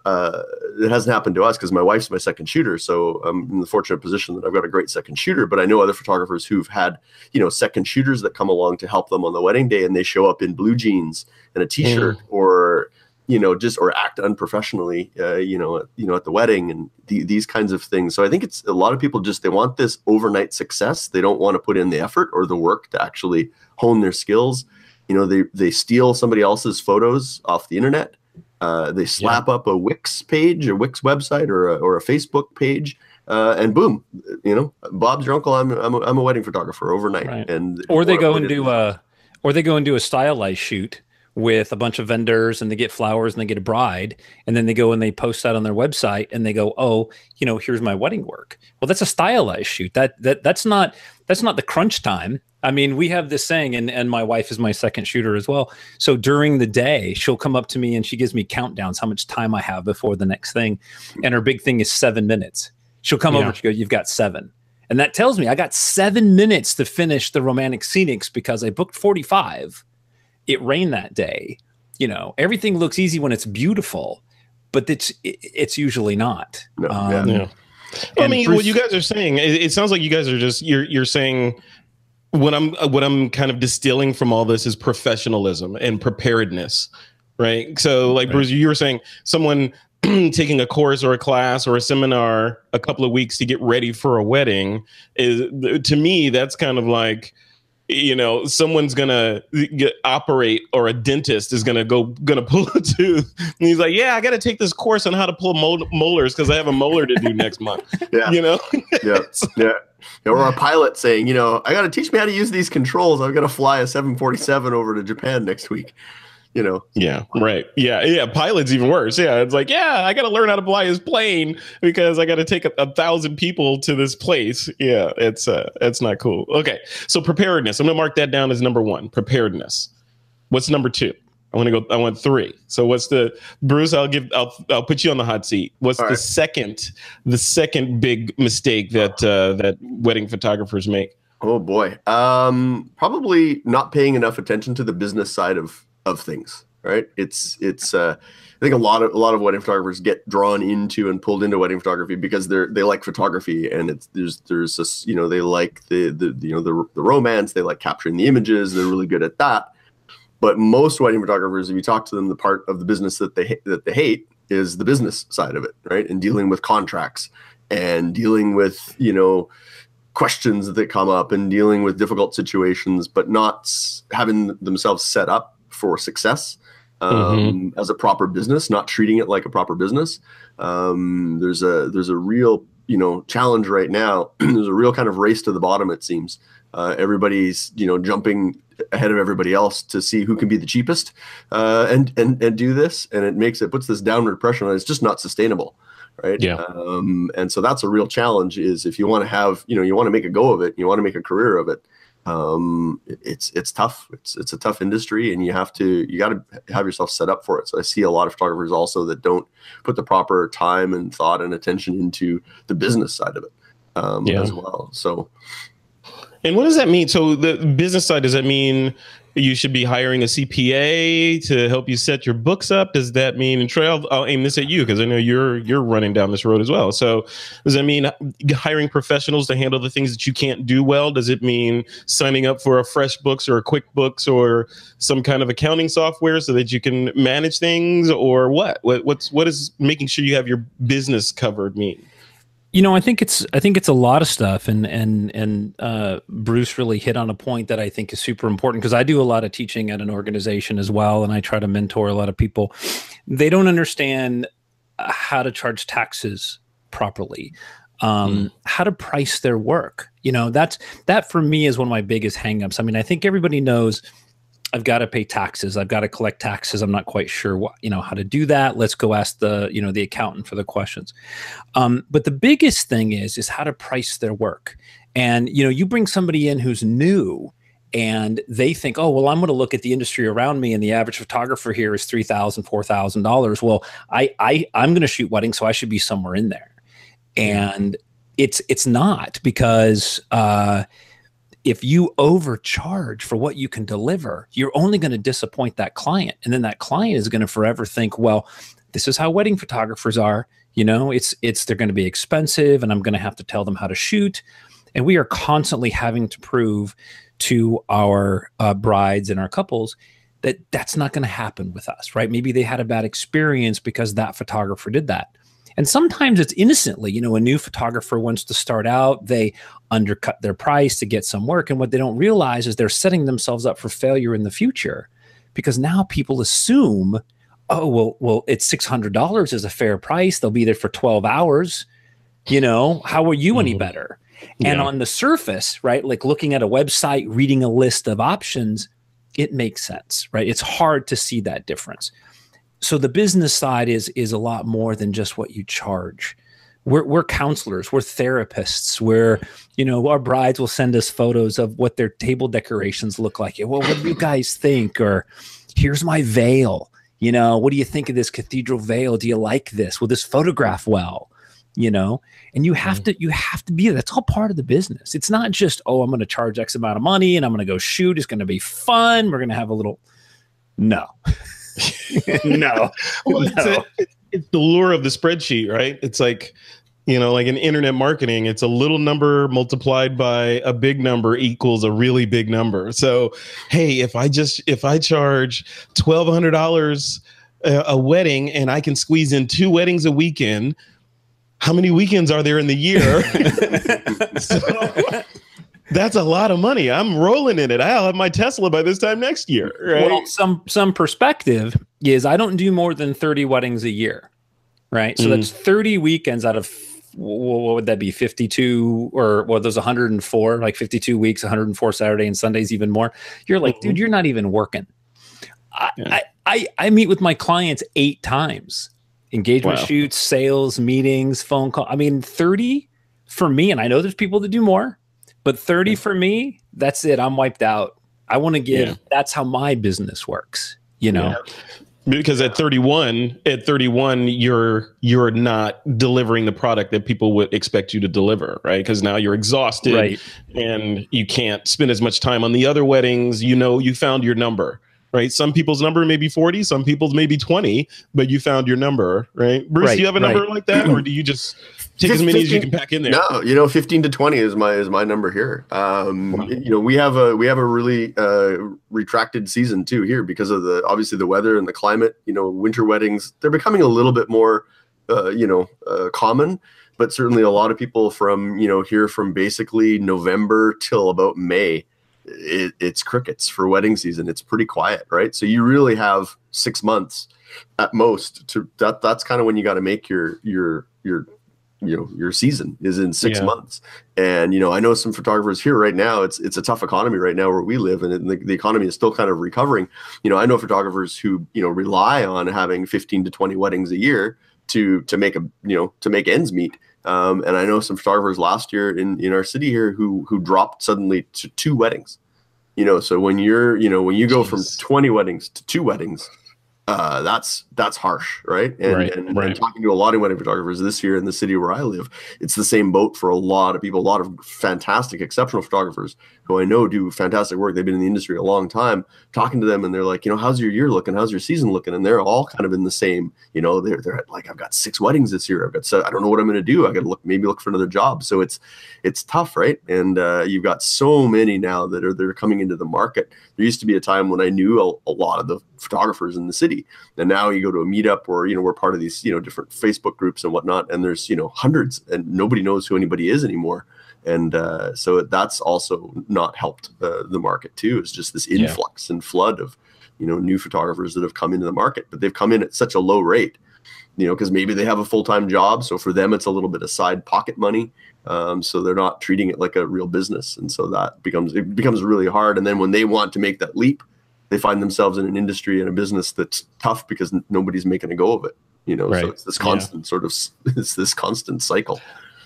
it hasn't happened to us because my wife's my second shooter. So I'm in the fortunate position that I've got a great second shooter, but I know other photographers who've had, you know, second shooters that come along to help them on the wedding day, and they show up in blue jeans and a t-shirt or, you know, or act unprofessionally, you know, at the wedding, and these kinds of things. So I think it's a lot of people they want this overnight success. They don't want to put in the effort or the work to actually hone their skills. You know, they steal somebody else's photos off the internet. They slap up a Wix page, a Wix website, or a Facebook page, and boom, you know, Bob's your uncle. I'm a wedding photographer overnight. Right. And or they go and do a stylized shoot with a bunch of vendors, and they get flowers and they get a bride, and then they go and they post that on their website, and they go, oh, you know, here's my wedding work. Well, that's a stylized shoot. That's not the crunch time. I mean, we have this saying, and my wife is my second shooter as well. So during the day, she'll come up to me and she gives me countdowns, how much time I have before the next thing. And her big thing is 7 minutes. She'll come over and she goes, you've got 7. And that tells me I got 7 minutes to finish the romantic scenics because I booked 45. It rained that day. You know, everything looks easy when it's beautiful, but it's usually not. No, I mean, Bruce, what you guys are saying, it sounds like you guys are just, you're saying, what I'm kind of distilling from all this is professionalism and preparedness, right? So like, Bruce, you were saying someone taking a course or a class or a seminar a couple of weeks to get ready for a wedding is, to me, that's kind of like, you know, someone's gonna operate, or a dentist is gonna pull a tooth, and he's like, yeah, I got to take this course on how to pull molars because I have a molar to do next month. You know. Or a pilot saying, you know, I got to teach me how to use these controls. I've got to fly a 747 over to Japan next week. You know. Yeah. Right. Yeah. Pilot's even worse. Yeah. It's like, yeah, I got to learn how to fly his plane because I got to take 1,000 people to this place. Yeah. It's not cool. Okay. So preparedness. I'm going to mark that down as number 1, preparedness. What's number 2? I want 3. So what's Bruce, I'll put you on the hot seat. What's the second big mistake that wedding photographers make? Oh boy. Probably not paying enough attention to the business side of things, right? It's I think a lot of wedding photographers get drawn into and pulled into wedding photography because they like photography, and there's this, you know, they like the romance, they like capturing the images, they're really good at that. But most wedding photographers, if you talk to them, the part of the business that they hate is the business side of it, right? And dealing with contracts and dealing with, you know, questions that come up and dealing with difficult situations, but not having themselves set up for success as a proper business, not treating it like a proper business. There's a real, you know, challenge right now. There's a real kind of race to the bottom, it seems. Everybody's, you know, jumping ahead of everybody else to see who can be the cheapest and do this, and it puts this downward pressure on it. It's just not sustainable, right? Yeah. And so that's a real challenge, is if you want to have, you know, you want to make a go of it, you want to make a career of it, it's tough. It's a tough industry, and you got to have yourself set up for it. So I see a lot of photographers also that don't put the proper time and thought and attention into the business side of it as well. So. And what does that mean? So the business side, does that mean you should be hiring a CPA to help you set your books up? Does that mean, and Trey, I'll aim this at you because I know you're running down this road as well. So does that mean hiring professionals to handle the things that you can't do well? Does it mean signing up for a FreshBooks or a QuickBooks or some kind of accounting software so that you can manage things, or what? What is making sure you have your business covered mean? You know, I think it's a lot of stuff, and Bruce really hit on a point that I think is super important, because I do a lot of teaching at an organization as well, and I try to mentor a lot of people. They don't understand how to charge taxes properly, how to price their work. You know, that for me is one of my biggest hangups. I mean, I think everybody knows I've got to pay taxes. I've got to collect taxes. I'm not quite sure what, how to do that. Let's go ask the accountant for the questions. But the biggest thing is how to price their work. And, you bring somebody in who's new and they think, oh, well, I'm going to look at the industry around me and the average photographer here is $3,000, $4,000. Well, I'm going to shoot weddings, so I should be somewhere in there. And it's not, because, if you overcharge for what you can deliver, you're only going to disappoint that client. And then that client is going to forever think, well, this is how wedding photographers are. They're going to be expensive and I'm going to have to tell them how to shoot. And we are constantly having to prove to our brides and our couples that that's not going to happen with us, right? Maybe they had a bad experience because that photographer did that. And sometimes it's innocently, a new photographer wants to start out, they undercut their price to get some work. And what they don't realize is they're setting themselves up for failure in the future, because now people assume, oh, well, it's $600 is a fair price. They'll be there for 12 hours. How are you any better? And on the surface, right, like looking at a website, reading a list of options, it makes sense, right? It's hard to see that difference. So the business side is a lot more than just what you charge. We're counselors, we're therapists, our brides will send us photos of what their table decorations look like. Well, what do you guys think? Or here's my veil. What do you think of this cathedral veil? Do you like this? Will this photograph well? And you have to be, that's all part of the business. It's not just, oh, I'm going to charge X amount of money and I'm going to go shoot. It's going to be fun. We're going to have a little, no. No. Well, it's the lure of the spreadsheet, right? It's like, like in internet marketing, it's a little number multiplied by a big number equals a really big number. So, hey, if I charge $1,200 a wedding and I can squeeze in 2 weddings a weekend, how many weekends are there in the year? So, that's a lot of money. I'm rolling in it. I'll have my Tesla by this time next year. Right? Well, some perspective is I don't do more than 30 weddings a year, right? So that's 30 weekends out of, what would that be? 52 or there's 104, like 52 weeks, 104 Saturday and Sundays, even more. You're like, dude, you're not even working. I meet with my clients 8 times. Engagement shoots, sales, meetings, phone call. I mean, 30 for me, and I know there's people that do more, but 30 for me, that's it. I'm wiped out. I want to give, that's how my business works, Because at 31, you're not delivering the product that people would expect you to deliver, right? Because now you're exhausted, right, and you can't spend as much time on the other weddings. You found your number, right? Some people's number may be 40, some people's may be 20, but you found your number, right? Bruce, do you have a number like that, or do you just take as many as you can pack in there? No, 15 to 20 is my number here. We have a really retracted season too here because of obviously the weather and the climate. Winter weddings, they're becoming a little bit more common, but certainly a lot of people from here from basically November till about May, it's crickets for wedding season. It's pretty quiet, right? So you really have 6 months at most that's kind of when you got to make your season is in 6 months. And, I know some photographers here right now, it's a tough economy right now where we live, and the economy is still kind of recovering. I know photographers who, rely on having 15 to 20 weddings a year to make ends meet. And I know some photographers last year in our city here who dropped suddenly to 2 weddings, so when you go from 20 weddings to 2 weddings, that's harsh, right? And talking to a lot of wedding photographers this year in the city where I live, it's the same boat for a lot of people, a lot of fantastic, exceptional photographers who I know do fantastic work. They've been in the industry a long time. Talking to them, and they're like, how's your year looking? How's your season looking? And they're all kind of in the same, they're like, I've got 6 weddings this year. I don't know what I'm going to do. I got to maybe look for another job. So it's tough, right? And you've got so many now that are coming into the market. There used to be a time when I knew a lot of the photographers in the city, and now you go to a meetup or we're part of these different Facebook groups and whatnot, and there's hundreds, and nobody knows who anybody is anymore. And so that's also not helped the market too. It's just this influx and flood of new photographers that have come into the market, but they've come in at such a low rate, because maybe they have a full-time job, so for them it's a little bit of side pocket money. So they're not treating it like a real business, and so that becomes really hard. And then when they want to make that leap, they find themselves in an industry and a business that's tough because nobody's making a go of it. So it's this constant it's this constant cycle.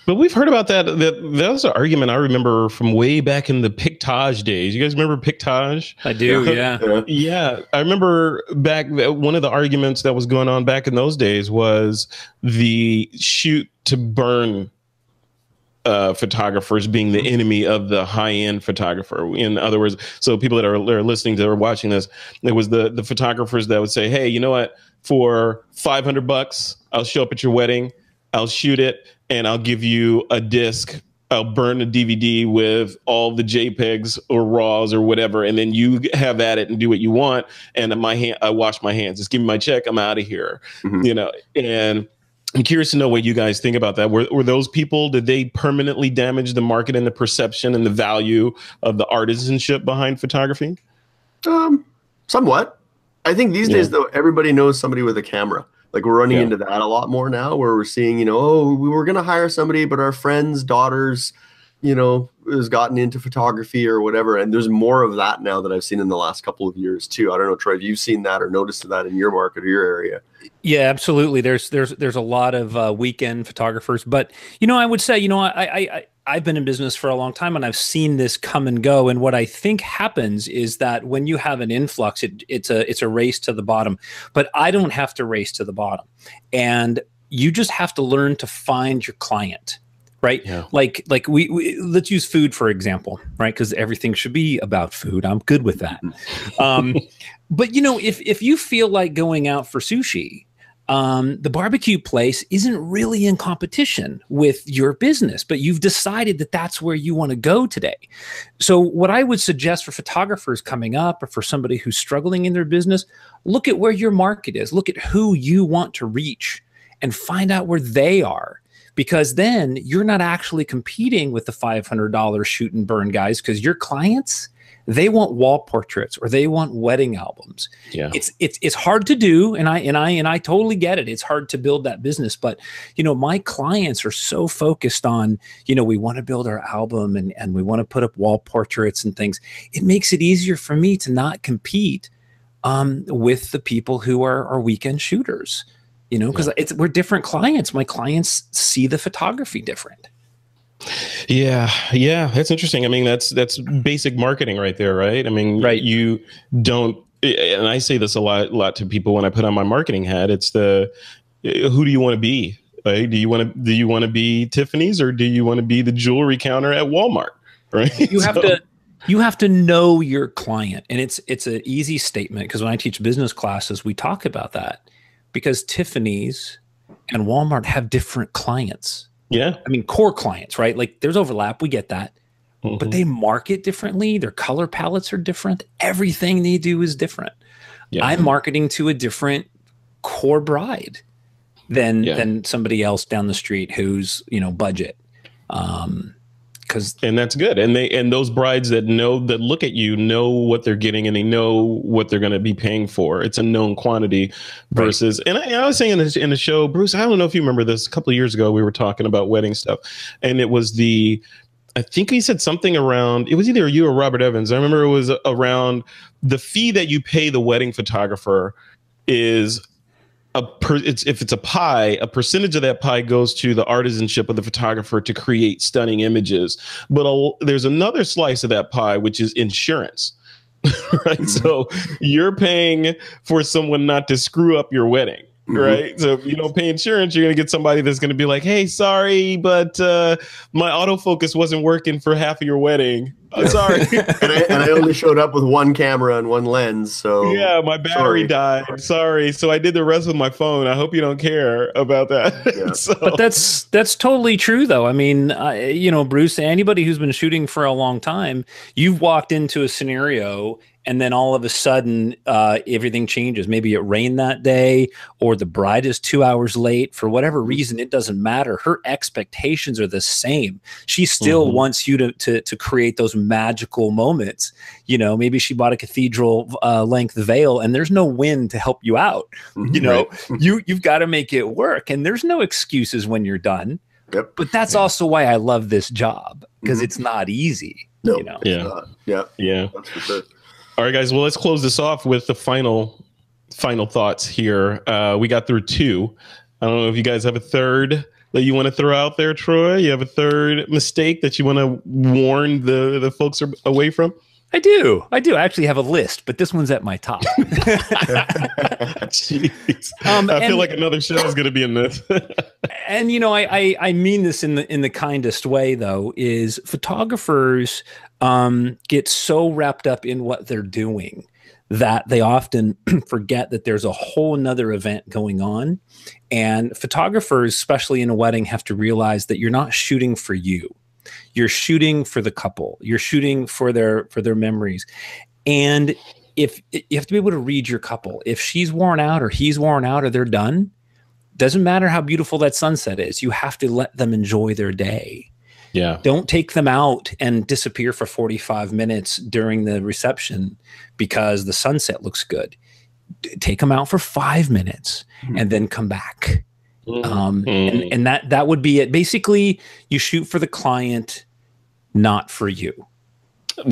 But we've heard about that. That was an argument I remember from way back in the Pictage days. You guys remember Pictage? I do, yeah. Yeah. I remember back, one of the arguments that was going on back in those days was the shoot to burn photographers being the enemy of the high-end photographer. In other words, so people that are listening to or watching this, it was the photographers that would say, hey, you know what? For $500, I'll show up at your wedding, I'll shoot it, and I'll give you a disc. I'll burn a DVD with all the JPEGs or RAWs or whatever, and then you have at it and do what you want. And I wash my hands. Just give me my check. I'm out of here. Mm-hmm. And I'm curious to know what you guys think about that. Were those people, did they permanently damage the market and the perception and the value of the artisanship behind photography? Somewhat. I think these days, though, everybody knows somebody with a camera. Like, we're running into that a lot more now, where we're seeing, we were going to hire somebody, but our friend's daughters, has gotten into photography or whatever. And there's more of that now that I've seen in the last couple of years too. I don't know, Troy, if you've seen that or noticed that in your market or your area. Yeah, absolutely. There's a lot of weekend photographers, but I would say, I've been in business for a long time, and I've seen this come and go. And what I think happens is that when you have an influx, it's a race to the bottom. But I don't have to race to the bottom, and you just have to learn to find your client. Right. Yeah. Like we let's use food, for example, right? Because everything should be about food. I'm good with that. But, if you feel like going out for sushi, the barbecue place isn't really in competition with your business, but you've decided that that's where you want to go today. So what I would suggest for photographers coming up, or for somebody who's struggling in their business, look at where your market is. Look at who you want to reach and find out where they are. Because then you're not actually competing with the $500 shoot and burn guys, because your clients, they want wall portraits or they want wedding albums. Yeah. It's hard to do, and I totally get it. It's hard to build that business, but my clients are so focused on, we want to build our album and we want to put up wall portraits and things. It makes it easier for me to not compete with the people who are weekend shooters. Because we're different clients. My clients see the photography different. Yeah, that's interesting. I mean, that's basic marketing right there, right? I mean, right. You don't, and I say this a lot to people when I put on my marketing hat. It's who do you want to be? Right? Do you want to be Tiffany's, or do you want to be the jewelry counter at Walmart? Right? You have to know your client, and it's an easy statement, because when I teach business classes, we talk about that. Because Tiffany's and Walmart have different clients. Yeah. I mean, core clients, right? Like, there's overlap. We get that. Mm-hmm. But they market differently. Their color palettes are different. Everything they do is different. Yeah. I'm marketing to a different core bride than somebody else down the street who's, budget. And that's good. And those brides that look at you know what they're getting, and they know what they're going to be paying for. It's a known quantity versus, right. And I was saying in the show, Bruce, I don't know if you remember this, a couple of years ago, we were talking about wedding stuff, and it was I think he said something around, it was either you or Robert Evans. I remember it was around the fee that you pay the wedding photographer is if it's a pie, a percentage of that pie goes to the artisanship of the photographer to create stunning images. But there's another slice of that pie, which is insurance. right? Mhm. So you're paying for someone not to screw up your wedding. Mhm. Right. So if you don't pay insurance, you're going to get somebody that's going to be like, hey, sorry, but my autofocus wasn't working for half of your wedding. I'm Yeah. sorry. And I only showed up with one camera and one lens. So Yeah, my battery died. Sorry. So I did the rest with my phone. I hope you don't care about that. Yeah. So, But that's totally true, though. I mean, you know, Bruce, anybody who's been shooting for a long time, you've walked into a scenario and then all of a sudden everything changes. Maybe it rained that day, or the bride is 2 hours late. For whatever reason, it doesn't matter. Her expectations are the same. She still wants you to create those magical moments. You know, maybe she bought a cathedral length veil and there's no wind to help you out. You know, you've got to make it work, and there's no excuses when you're done. Yep. But that's also why I love this job, because it's not easy. No, you know? Yeah. That's for sure. All right, guys. Well, let's close this off with the final thoughts here. We got through two. I don't know if you guys have a third that you want to throw out there, Troy. You have a third mistake that you want to warn the folks away from? I do. I actually have a list, but this one's at my top. Jeez. I feel like another show is going to be in this. And you know, I mean this in the kindest way, though, is photographers get so wrapped up in what they're doing that they often forget that there's a whole nother event going on. And photographers, especially in a wedding, have to realize that you're not shooting for you. You're shooting for the couple. You're shooting for their memories. And if you have to be able to read your couple, if she's worn out or he's worn out or they're done, doesn't matter how beautiful that sunset is. You have to let them enjoy their day. Yeah. Don't take them out and disappear for 45 minutes during the reception because the sunset looks good. Take them out for 5 minutes and then come back. And that would be it. Basically, you shoot for the client, not for you.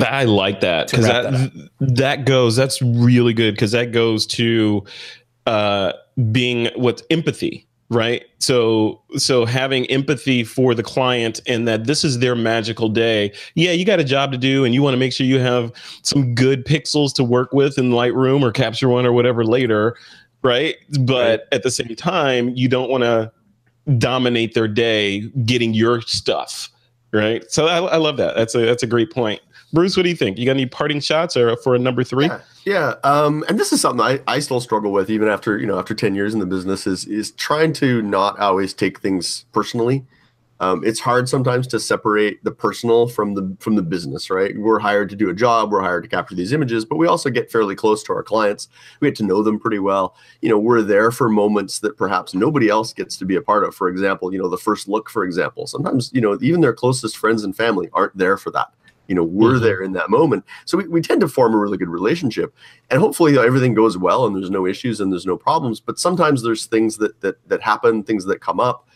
I like that, because that's really good, because that goes to being what's empathy, right? So having empathy for the client, and that this is their magical day. Yeah, you got a job to do, and you want to make sure you have some good pixels to work with in Lightroom or Capture One or whatever later, right? But at the same time, you don't want to dominate their day getting your stuff, right? So I love that. That's a great point. Bruce, what do you think? You got any parting shots or for a number three? Yeah. And this is something I still struggle with even after 10 years in the business is trying to not always take things personally. It's hard sometimes to separate the personal from the business, right? We're hired to do a job, we're hired to capture these images, but we also get fairly close to our clients. We get to know them pretty well. You know, we're there for moments that perhaps nobody else gets to be a part of. For example, you know, the first look, for example. Sometimes, you know, even their closest friends and family aren't there for that. You know, we're there in that moment. So we tend to form a really good relationship, and hopefully everything goes well and there's no issues and there's no problems. But sometimes there's things that happen, things that come up.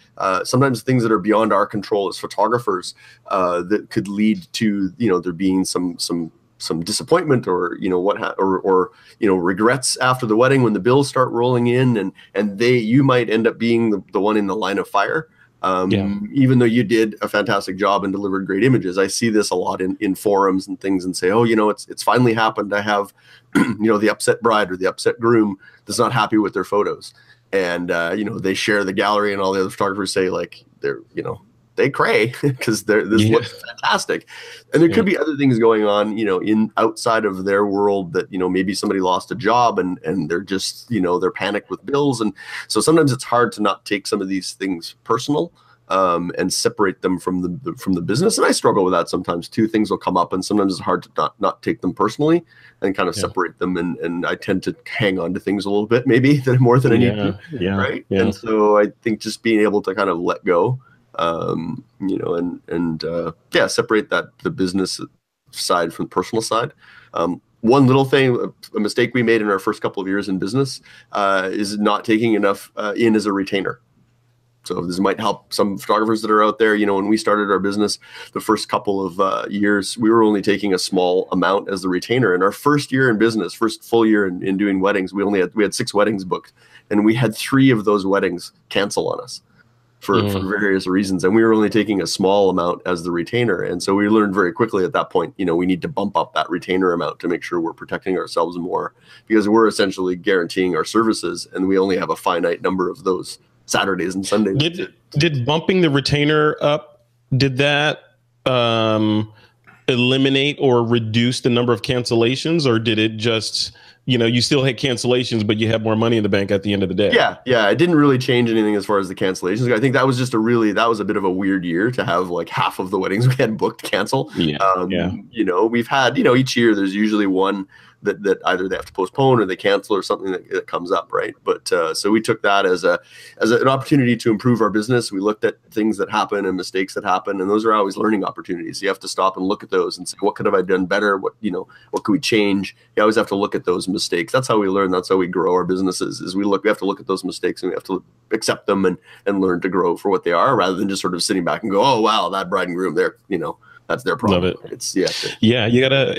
Sometimes things that are beyond our control as photographers that could lead to, you know, there being some disappointment or, you know, or you know, regrets after the wedding when the bills start rolling in, and you might end up being the one in the line of fire. Even though you did a fantastic job and delivered great images. I see this a lot in forums and things, and say, oh, you know, it's finally happened. I have, you know, the upset bride or the upset groom that's not happy with their photos. And, you know, they share the gallery, and all the other photographers say, like, they're, you know, they cray because this looks fantastic. And there could be other things going on, you know, outside of their world that, you know, maybe somebody lost a job and they're just, you know, they're panicked with bills. And so sometimes it's hard to not take some of these things personal and separate them from the business. And I struggle with that sometimes too. Things will come up, and sometimes it's hard to not take them personally and kind of separate them. And I tend to hang on to things a little bit, maybe more than I need to. Right. Yeah. And so I think just being able to kind of let go, you know, and separate the business side from the personal side. One little thing, a mistake we made in our first couple of years in business is not taking enough in as a retainer. So this might help some photographers that are out there. You know, when we started our business, the first couple of years, we were only taking a small amount as the retainer. In our first year in business, first full year in doing weddings, we had 6 weddings booked, and we had 3 of those weddings cancel on us. for various reasons. And we were only taking a small amount as the retainer. And so we learned very quickly at that point, we need to bump up that retainer amount to make sure we're protecting ourselves more, because we're essentially guaranteeing our services and we only have a finite number of those Saturdays and Sundays. Did bumping the retainer up, did that eliminate or reduce the number of cancellations, or did it just, you still had cancellations, but you had more money in the bank at the end of the day? Yeah. It didn't really change anything as far as the cancellations. I think that was just that was a bit of a weird year to have like half of the weddings we had booked cancel. We've had, each year there's usually one that either they have to postpone or they cancel or something that comes up, right? But so we took that as an opportunity to improve our business. We looked at things that happen and mistakes that happen, and those are always learning opportunities. You have to stop and look at those and say, what could have I done better? What could we change? You always have to look at those mistakes. That's how we learn. That's how we grow our businesses. We have to look at those mistakes and we have to accept them and learn to grow for what they are, rather than just sort of sitting back and go, oh wow, that bride and groom, that's their problem. Love it. You gotta,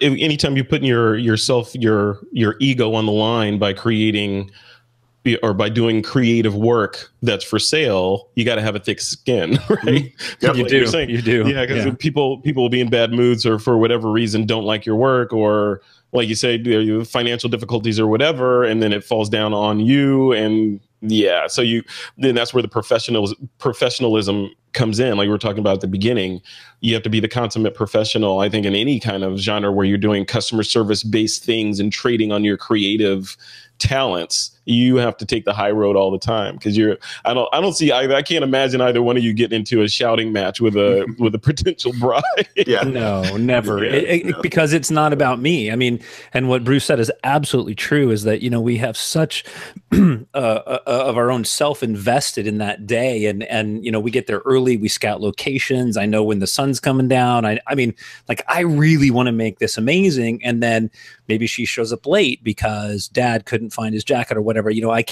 anytime you put your ego on the line by creating or by doing creative work that's for sale, you got to have a thick skin, right? Yep, you do. Yeah, because people will be in bad moods or for whatever reason don't like your work, or like you say, financial difficulties or whatever, and then it falls down on you. And so then that's where the professionalism comes in. Like we were talking about at the beginning, you have to be the consummate professional, I think, in any kind of genre where you're doing customer service based things and trading on your creative talents. You have to take the high road all the time, because I can't imagine either one of you getting into a shouting match with a potential bride. No, never. Because it's not about me. I mean, and what Bruce said is absolutely true, is that, we have such of our own self invested in that day. And we get there early, we scout locations. I know when the sun's coming down. I mean, like, I really want to make this amazing. And then maybe she shows up late because dad couldn't find his jacket or whatever. I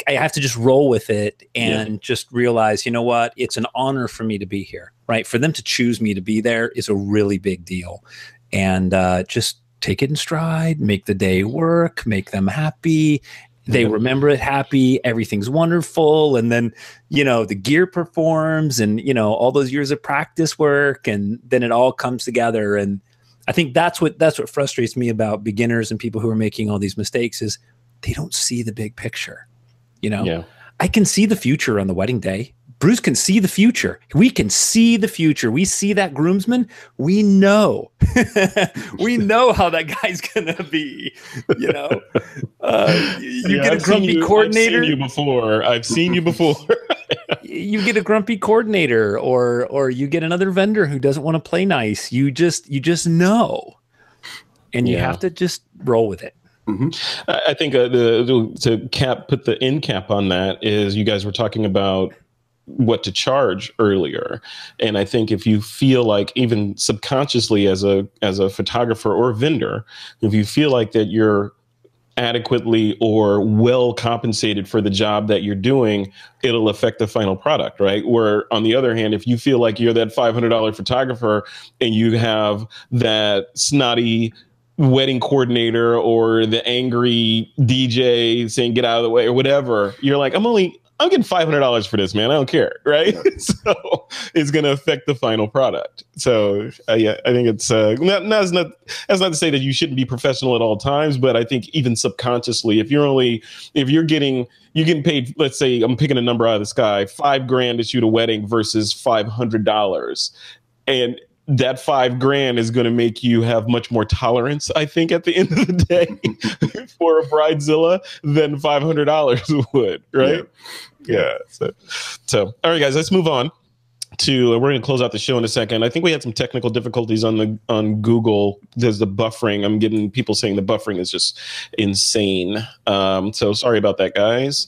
have to just roll with it and just realize, what, it's an honor for me to be here, right? For them to choose me to be there is a really big deal. And just take it in stride, make the day work, make them happy. They remember it happy, everything's wonderful. And then, the gear performs and, all those years of practice work, and then it all comes together. And I think that's what frustrates me about beginners and people who are making all these mistakes, is they don't see the big picture. I can see the future on the wedding day. Bruce can see the future. We can see the future. We see that groomsman. We know. We know how that guy's gonna be. You get a grumpy coordinator. I've seen you before. You get a grumpy coordinator, or you get another vendor who doesn't want to play nice. You just know, and you have to just roll with it. I think to put the end cap on that is, you guys were talking about what to charge earlier, and I think if you feel like, even subconsciously as a photographer or vendor, if you feel like that you're adequately or well compensated for the job that you're doing, it'll affect the final product, right? Where on the other hand, if you feel like you're that $500 photographer and you have that snotty wedding coordinator or the angry DJ saying get out of the way or whatever, you're like, I'm getting $500 for this, man. I don't care, right? Yeah. So it's going to affect the final product. So I think it's that's not to say that you shouldn't be professional at all times, but I think even subconsciously, if you're getting paid, let's say I'm picking a number out of the sky, $5,000 to shoot a wedding versus $500, and that $5,000 is going to make you have much more tolerance, I think, at the end of the day for a bridezilla than $500 would, right? Yeah. So, all right, guys, let's move on to. We're going to close out the show in a second. I think we had some technical difficulties on Google. There's the buffering. I'm getting people saying the buffering is just insane. So sorry about that, guys.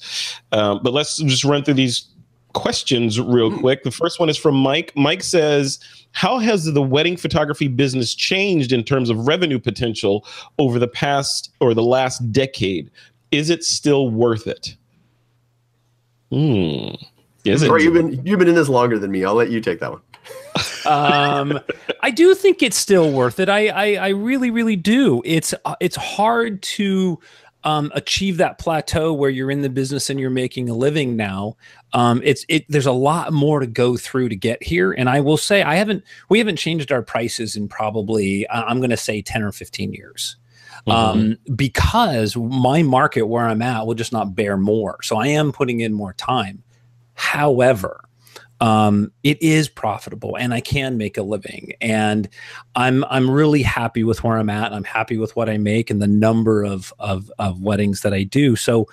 But let's just run through these questions real quick. The first one is from Mike. Mike says, how has the wedding photography business changed in terms of revenue potential over the past or the last decade? Is it still worth it? Sorry, you've been in this longer than me. I'll let you take that one. I do think it's still worth it. I really, really do. It's hard to achieve that plateau where you're in the business and you're making a living now, there's a lot more to go through to get here. And I will say we haven't changed our prices in probably, I'm going to say 10 or 15 years. Because my market where I'm at will just not bear more. So I am putting in more time. However, it is profitable and I can make a living, and I'm really happy with where I'm at. I'm happy with what I make and the number of weddings that I do. So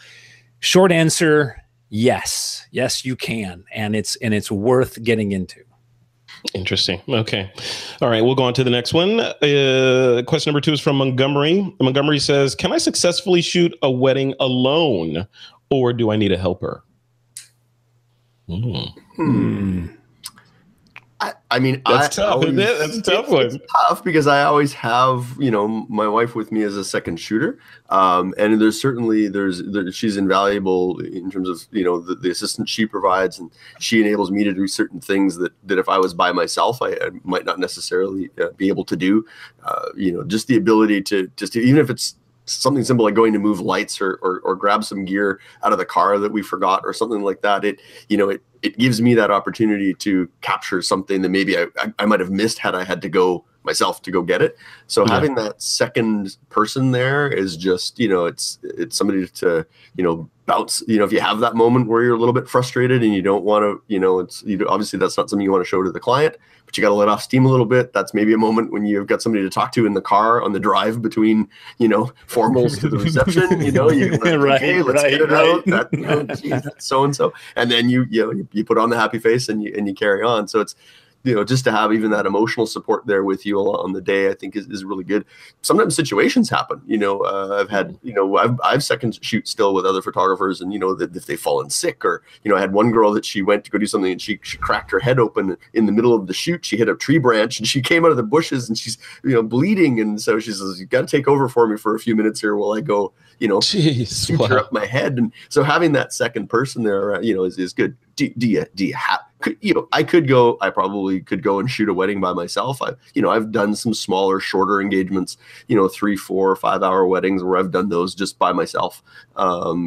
short answer, yes, you can. And it's worth getting into. Interesting. Okay. All right. We'll go on to the next one. Question number 2 is from Montgomery. Montgomery says, can I successfully shoot a wedding alone, or do I need a helper? I mean, that's tough, isn't it? That's a tough one. It's tough because I always have, my wife with me as a second shooter. And there's certainly, she's invaluable in terms of, the assistance she provides, and she enables me to do certain things that if I was by myself, I might not necessarily be able to do. Just the ability to even if it's something simple like going to move lights or grab some gear out of the car that we forgot or something like that. It gives me that opportunity to capture something that maybe I might have missed had I had to go myself to go get it. So having that second person there is just, it's somebody to, bounce, if you have that moment where you're a little bit frustrated and you don't want to, obviously that's not something you want to show to the client, but you got to let off steam a little bit. That's maybe a moment when you've got somebody to talk to in the car on the drive between, formals to the reception, you can right, hey, let's right, get it right. out. That, so-and-so. And then you put on the happy face and you carry on. So it's, just to have even that emotional support there with you on the day, I think is really good. Sometimes situations happen, I've had, I've second shoot still with other photographers, and, that if they've fallen sick, or, I had one girl that she went to go do something and she cracked her head open in the middle of the shoot. She hit a tree branch and she came out of the bushes and she's, bleeding. And so she says, you got to take over for me for a few minutes here while I go, suture up my head. And so having that second person there, is good. Do you have, I probably could go and shoot a wedding by myself. I've done some smaller, shorter engagements, 3, 4, 5 hour weddings where I've done those just by myself,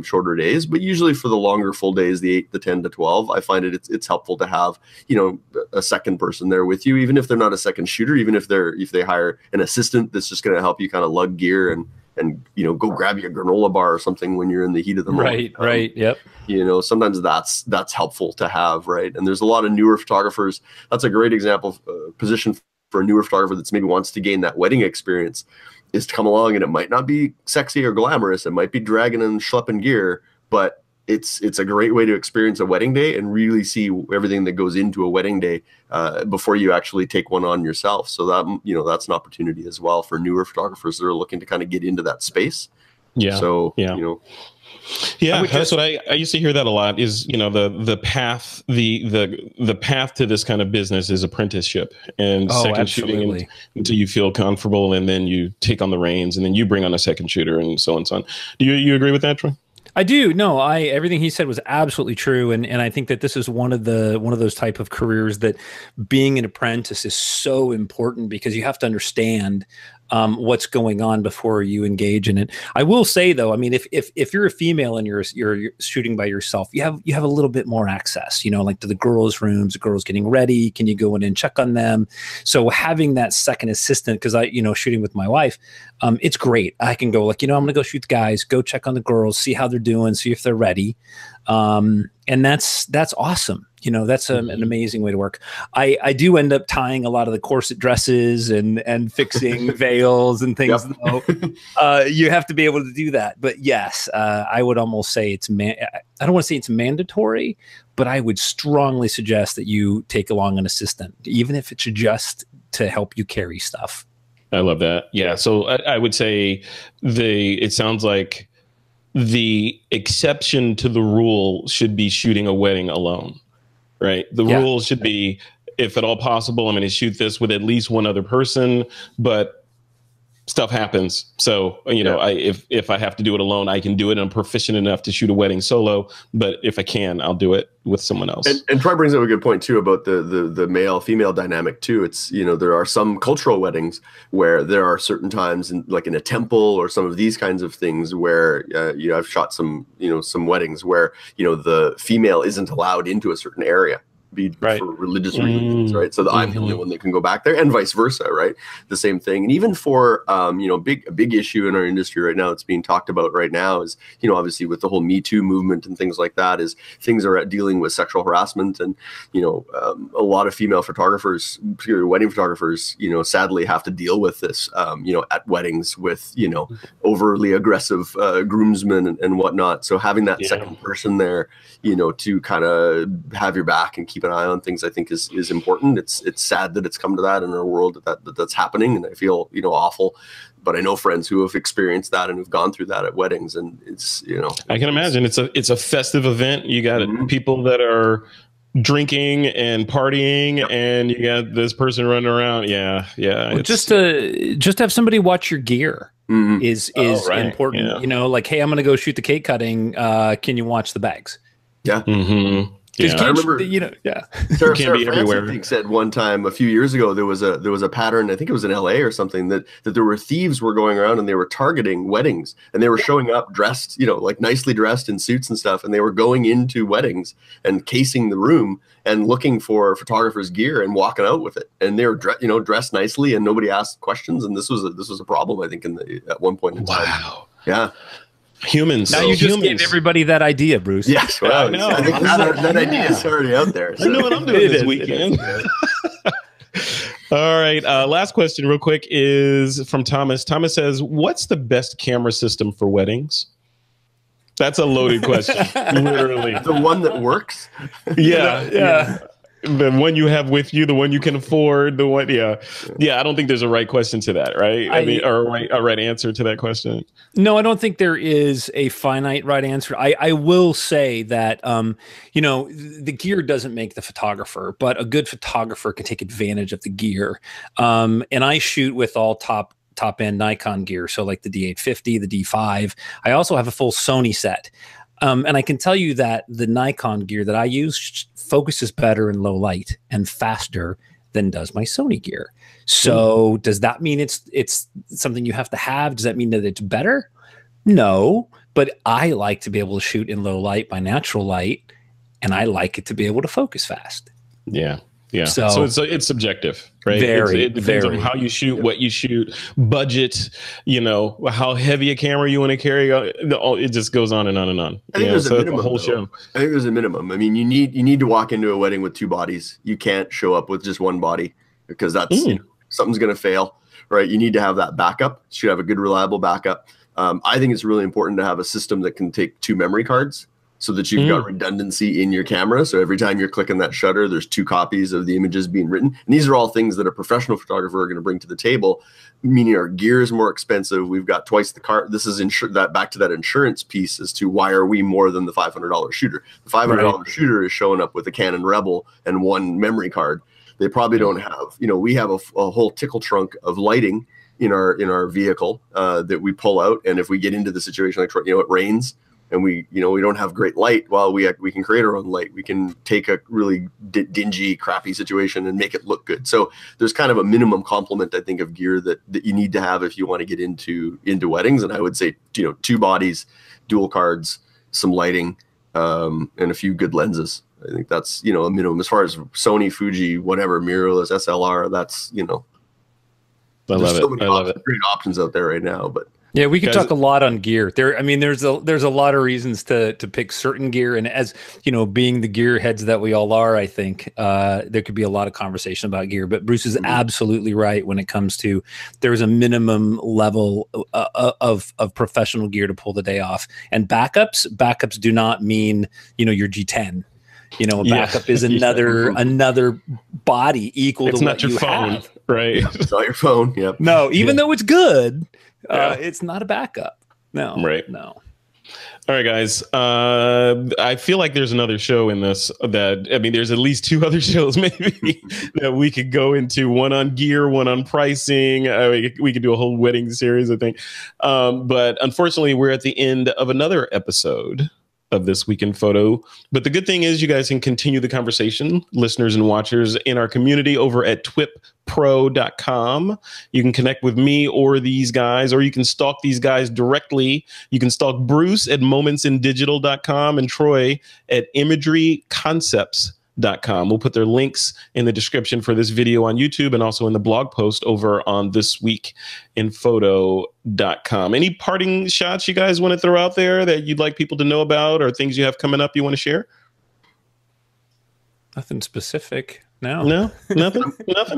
shorter days. But usually for the longer full days, the 8, the 10 to 12, I find it's helpful to have, a second person there with you, even if they're not a second shooter, even if they hire an assistant that's just going to help you kind of lug gear and go grab your granola bar or something when you're in the heat of the moment. Right. Yep. Sometimes that's helpful to have, right? And there's a lot of newer photographers. That's a great example of position for a newer photographer that's maybe wants to gain that wedding experience, is to come along, and it might not be sexy or glamorous. It might be dragging and schlepping gear, but it's a great way to experience a wedding day and really see everything that goes into a wedding day before you actually take one on yourself. So that, that's an opportunity as well for newer photographers that are looking to kind of get into that space. Yeah. So, yeah, that's what I used to hear that a lot, is, the path, the path to this kind of business is apprenticeship and second shooting until you feel comfortable, and then you take on the reins, and then you bring on a second shooter, and so on and so on. Do you agree with that, Troy? I do. No, everything he said was absolutely true. And I think that this is one of those type of careers that being an apprentice is so important, because you have to understand what's going on before you engage in it. I will say though, I mean, if you're a female and you're shooting by yourself, you have a little bit more access, like to the girls' rooms, the girls getting ready. Can you go in and check on them? So having that second assistant, because shooting with my wife, it's great. I can go I'm going to go shoot the guys, go check on the girls, see how they're doing, see if they're ready. And that's awesome. That's an amazing way to work. I do end up tying a lot of the corset dresses and fixing veils and things. Yep. You have to be able to do that. But yes, I would almost say I don't want to say it's mandatory, but I would strongly suggest that you take along an assistant, even if it's just to help you carry stuff. I love that. Yeah. So I would say it sounds like the exception to the rule should be shooting a wedding alone, right? The rule should be, if at all possible, I'm going to shoot this with at least one other person, but stuff happens. So, you know, if I have to do it alone, I can do it. And I'm proficient enough to shoot a wedding solo. But if I can, I'll do it with someone else. And Troy brings up a good point too about the male female dynamic too. It's, you know, there are some cultural weddings where there are certain times like in a temple or some of these kinds of things where you know, I've shot some weddings where, you know, the female isn't allowed into a certain area. For religious reasons, right? So I'm the only one that can go back there, and vice versa, right? The same thing. And even for you know, a big issue in our industry right now that's being talked about right now is, you know, obviously with the whole Me Too movement and things like that, is things are dealing with sexual harassment. And, you know, a lot of female photographers, particularly wedding photographers, you know, sadly have to deal with this, you know, at weddings with, you know, overly aggressive groomsmen and whatnot. So having that second person there, you know, to kind of have your back and keep an eye on things, I think is important. It's sad that it's come to that in our world that's happening, and I feel, you know, awful. But I know friends who have experienced that and who've gone through that at weddings, and it's, you know, I can imagine it's a festive event. You got people that are drinking and partying, and you got this person running around. Well, just to have somebody watch your gear is important. You know, like, hey, I'm going to go shoot the cake cutting. Can you watch the bags? Yeah. Yeah, I remember, you know, Sarah be everywhere. I think said one time a few years ago there was a pattern. I think it was in LA or something that there were thieves were going around and they were targeting weddings, and they were showing up dressed, you know, like nicely dressed in suits and stuff, and they were going into weddings and casing the room and looking for photographers' gear and walking out with it, and they were dressed nicely, and nobody asked questions, and this was a problem, I think, at one point in time. Wow. Yeah. Humans. Now you just gave everybody that idea, Bruce. Yes, well, I think that idea is already out there. So. I know what I'm doing this weekend. All right. Last question real quick is from Thomas. Thomas says, what's the best camera system for weddings? That's a loaded question. Literally. The one that works? Yeah. The one you have with you, the one you can afford, the one, I don't think there's a right question to that, right? I mean, or a right answer to that question. No, I don't think there is a finite right answer. I will say that, you know, the gear doesn't make the photographer, but a good photographer can take advantage of the gear. And I shoot with all top end Nikon gear, so like the D850, the D5. I also have a full Sony set. And I can tell you that the Nikon gear that I use focuses better in low light and faster than does my Sony gear. So does that mean it's something you have to have? Does that mean that it's better? No, but I like to be able to shoot in low light by natural light, and I like it to be able to focus fast. Yeah. So it's subjective, right? It depends on how you shoot, what you shoot, budget, you know, how heavy a camera you want to carry. It just goes on and on and on. I think there's a minimum. I think there's a minimum. I mean, you need to walk into a wedding with two bodies. You can't show up with just one body, because that's you know, something's going to fail, right? You need to have that backup. You should have a good, reliable backup. I think it's really important to have a system that can take two memory cards, so that you've got redundancy in your camera. So every time you're clicking that shutter, there's two copies of the images being written. And these are all things that a professional photographer are going to bring to the table, meaning our gear is more expensive. We've got twice the car. This is that back to that insurance piece as to why are we more than the $500 shooter. The $500 shooter is showing up with a Canon Rebel and one memory card. They probably don't have, you know, we have a whole tickle trunk of lighting in our vehicle that we pull out. And if we get into the situation like, you know, it rains, and we don't have great light, well, we can create our own light. We can take a really dingy, crappy situation and make it look good. So there's kind of a minimum complement, I think, of gear that you need to have if you want to get into weddings. And I would say, you know, two bodies, dual cards, some lighting, and a few good lenses. I think that's, you know, a minimum. As far as Sony, Fuji, whatever, mirrorless, SLR, that's, you know, I love it. Great options out there right now, but. Yeah, we could talk a lot on gear. I mean, there's a lot of reasons to pick certain gear, and as you know, being the gear heads that we all are, I think there could be a lot of conversation about gear. But Bruce is absolutely right when it comes to there's a minimum level of professional gear to pull the day off, and backups do not mean, you know, your G10. You know, a backup is another body equal to what you have. Right? It's not your phone. Yep. No, even though it's good. It's not a backup. No. Right. No. All right, guys. I feel like there's another show in this there's at least 2 other shows maybe that we could go into. One on gear, one on pricing. We could do a whole wedding series, I think. But unfortunately, we're at the end of another episode of This Week in Photo. But the good thing is you guys can continue the conversation, listeners and watchers, in our community over at TWiPPro.com. You can connect with me or these guys, or you can stalk these guys directly. You can stalk Bruce at momentsindigital.com and Troy at imageryconcepts.com. We'll put their links in the description for this video on YouTube and also in the blog post over on thisweekinphoto.com. Any parting shots you guys want to throw out there that you'd like people to know about, or things you have coming up you want to share? Nothing specific. No, nothing.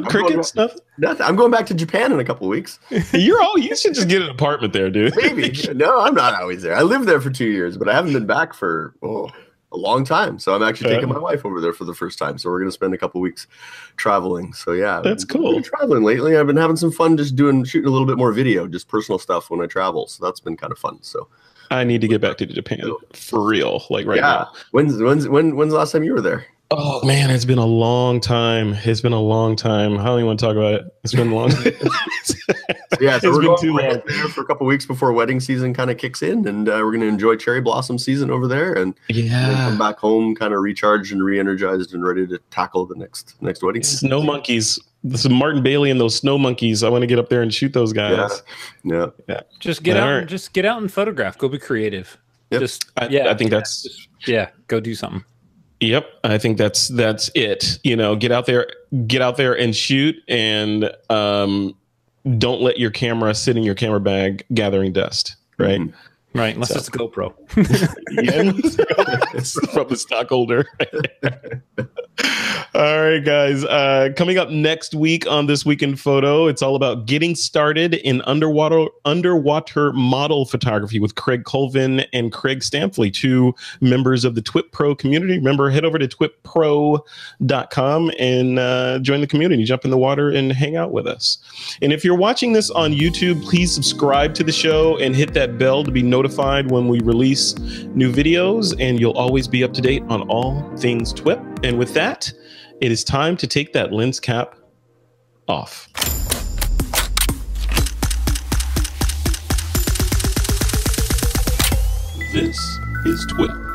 Crickets, nothing. I'm going back to Japan in a couple of weeks. You should just get an apartment there, dude. Maybe. No, I'm not always there. I lived there for 2 years, but I haven't been back for a long time. So I'm actually taking my wife over there for the first time. So we're going to spend a couple of weeks traveling. So yeah, that's cool. I've been traveling lately. I've been having some fun just shooting a little bit more video, just personal stuff when I travel. So that's been kind of fun. So I need to get back to Japan for real, like right now. When's the last time you were there? Oh man, it's been a long time. I don't even want to talk about it. It's been long. Yeah, so we're going too long there for a couple of weeks before wedding season kind of kicks in, and we're going to enjoy cherry blossom season over there, and then come back home kind of recharged and re-energized and ready to tackle the next wedding season. Snow monkeys. This is Martin Bailey and those snow monkeys. I want to get up there and shoot those guys. Yeah. Just get out. Just get out and photograph. Go be creative. Yep. I think that's go do something. Yep, I think that's it. Get out there and shoot, and don't let your camera sit in your camera bag gathering dust. Right, right. Unless it's a GoPro. From the stockholder. All right, guys. Coming up next week on This Week in Photo, it's all about getting started in underwater model photography with Craig Colvin and Craig Stampley, 2 members of the TWiP Pro community. Remember, head over to TWiPPro.com and join the community. Jump in the water and hang out with us. And if you're watching this on YouTube, please subscribe to the show and hit that bell to be notified when we release new videos, and you'll always be up to date on all things TWiP. And with that, it is time to take that lens cap off. This is TWiP.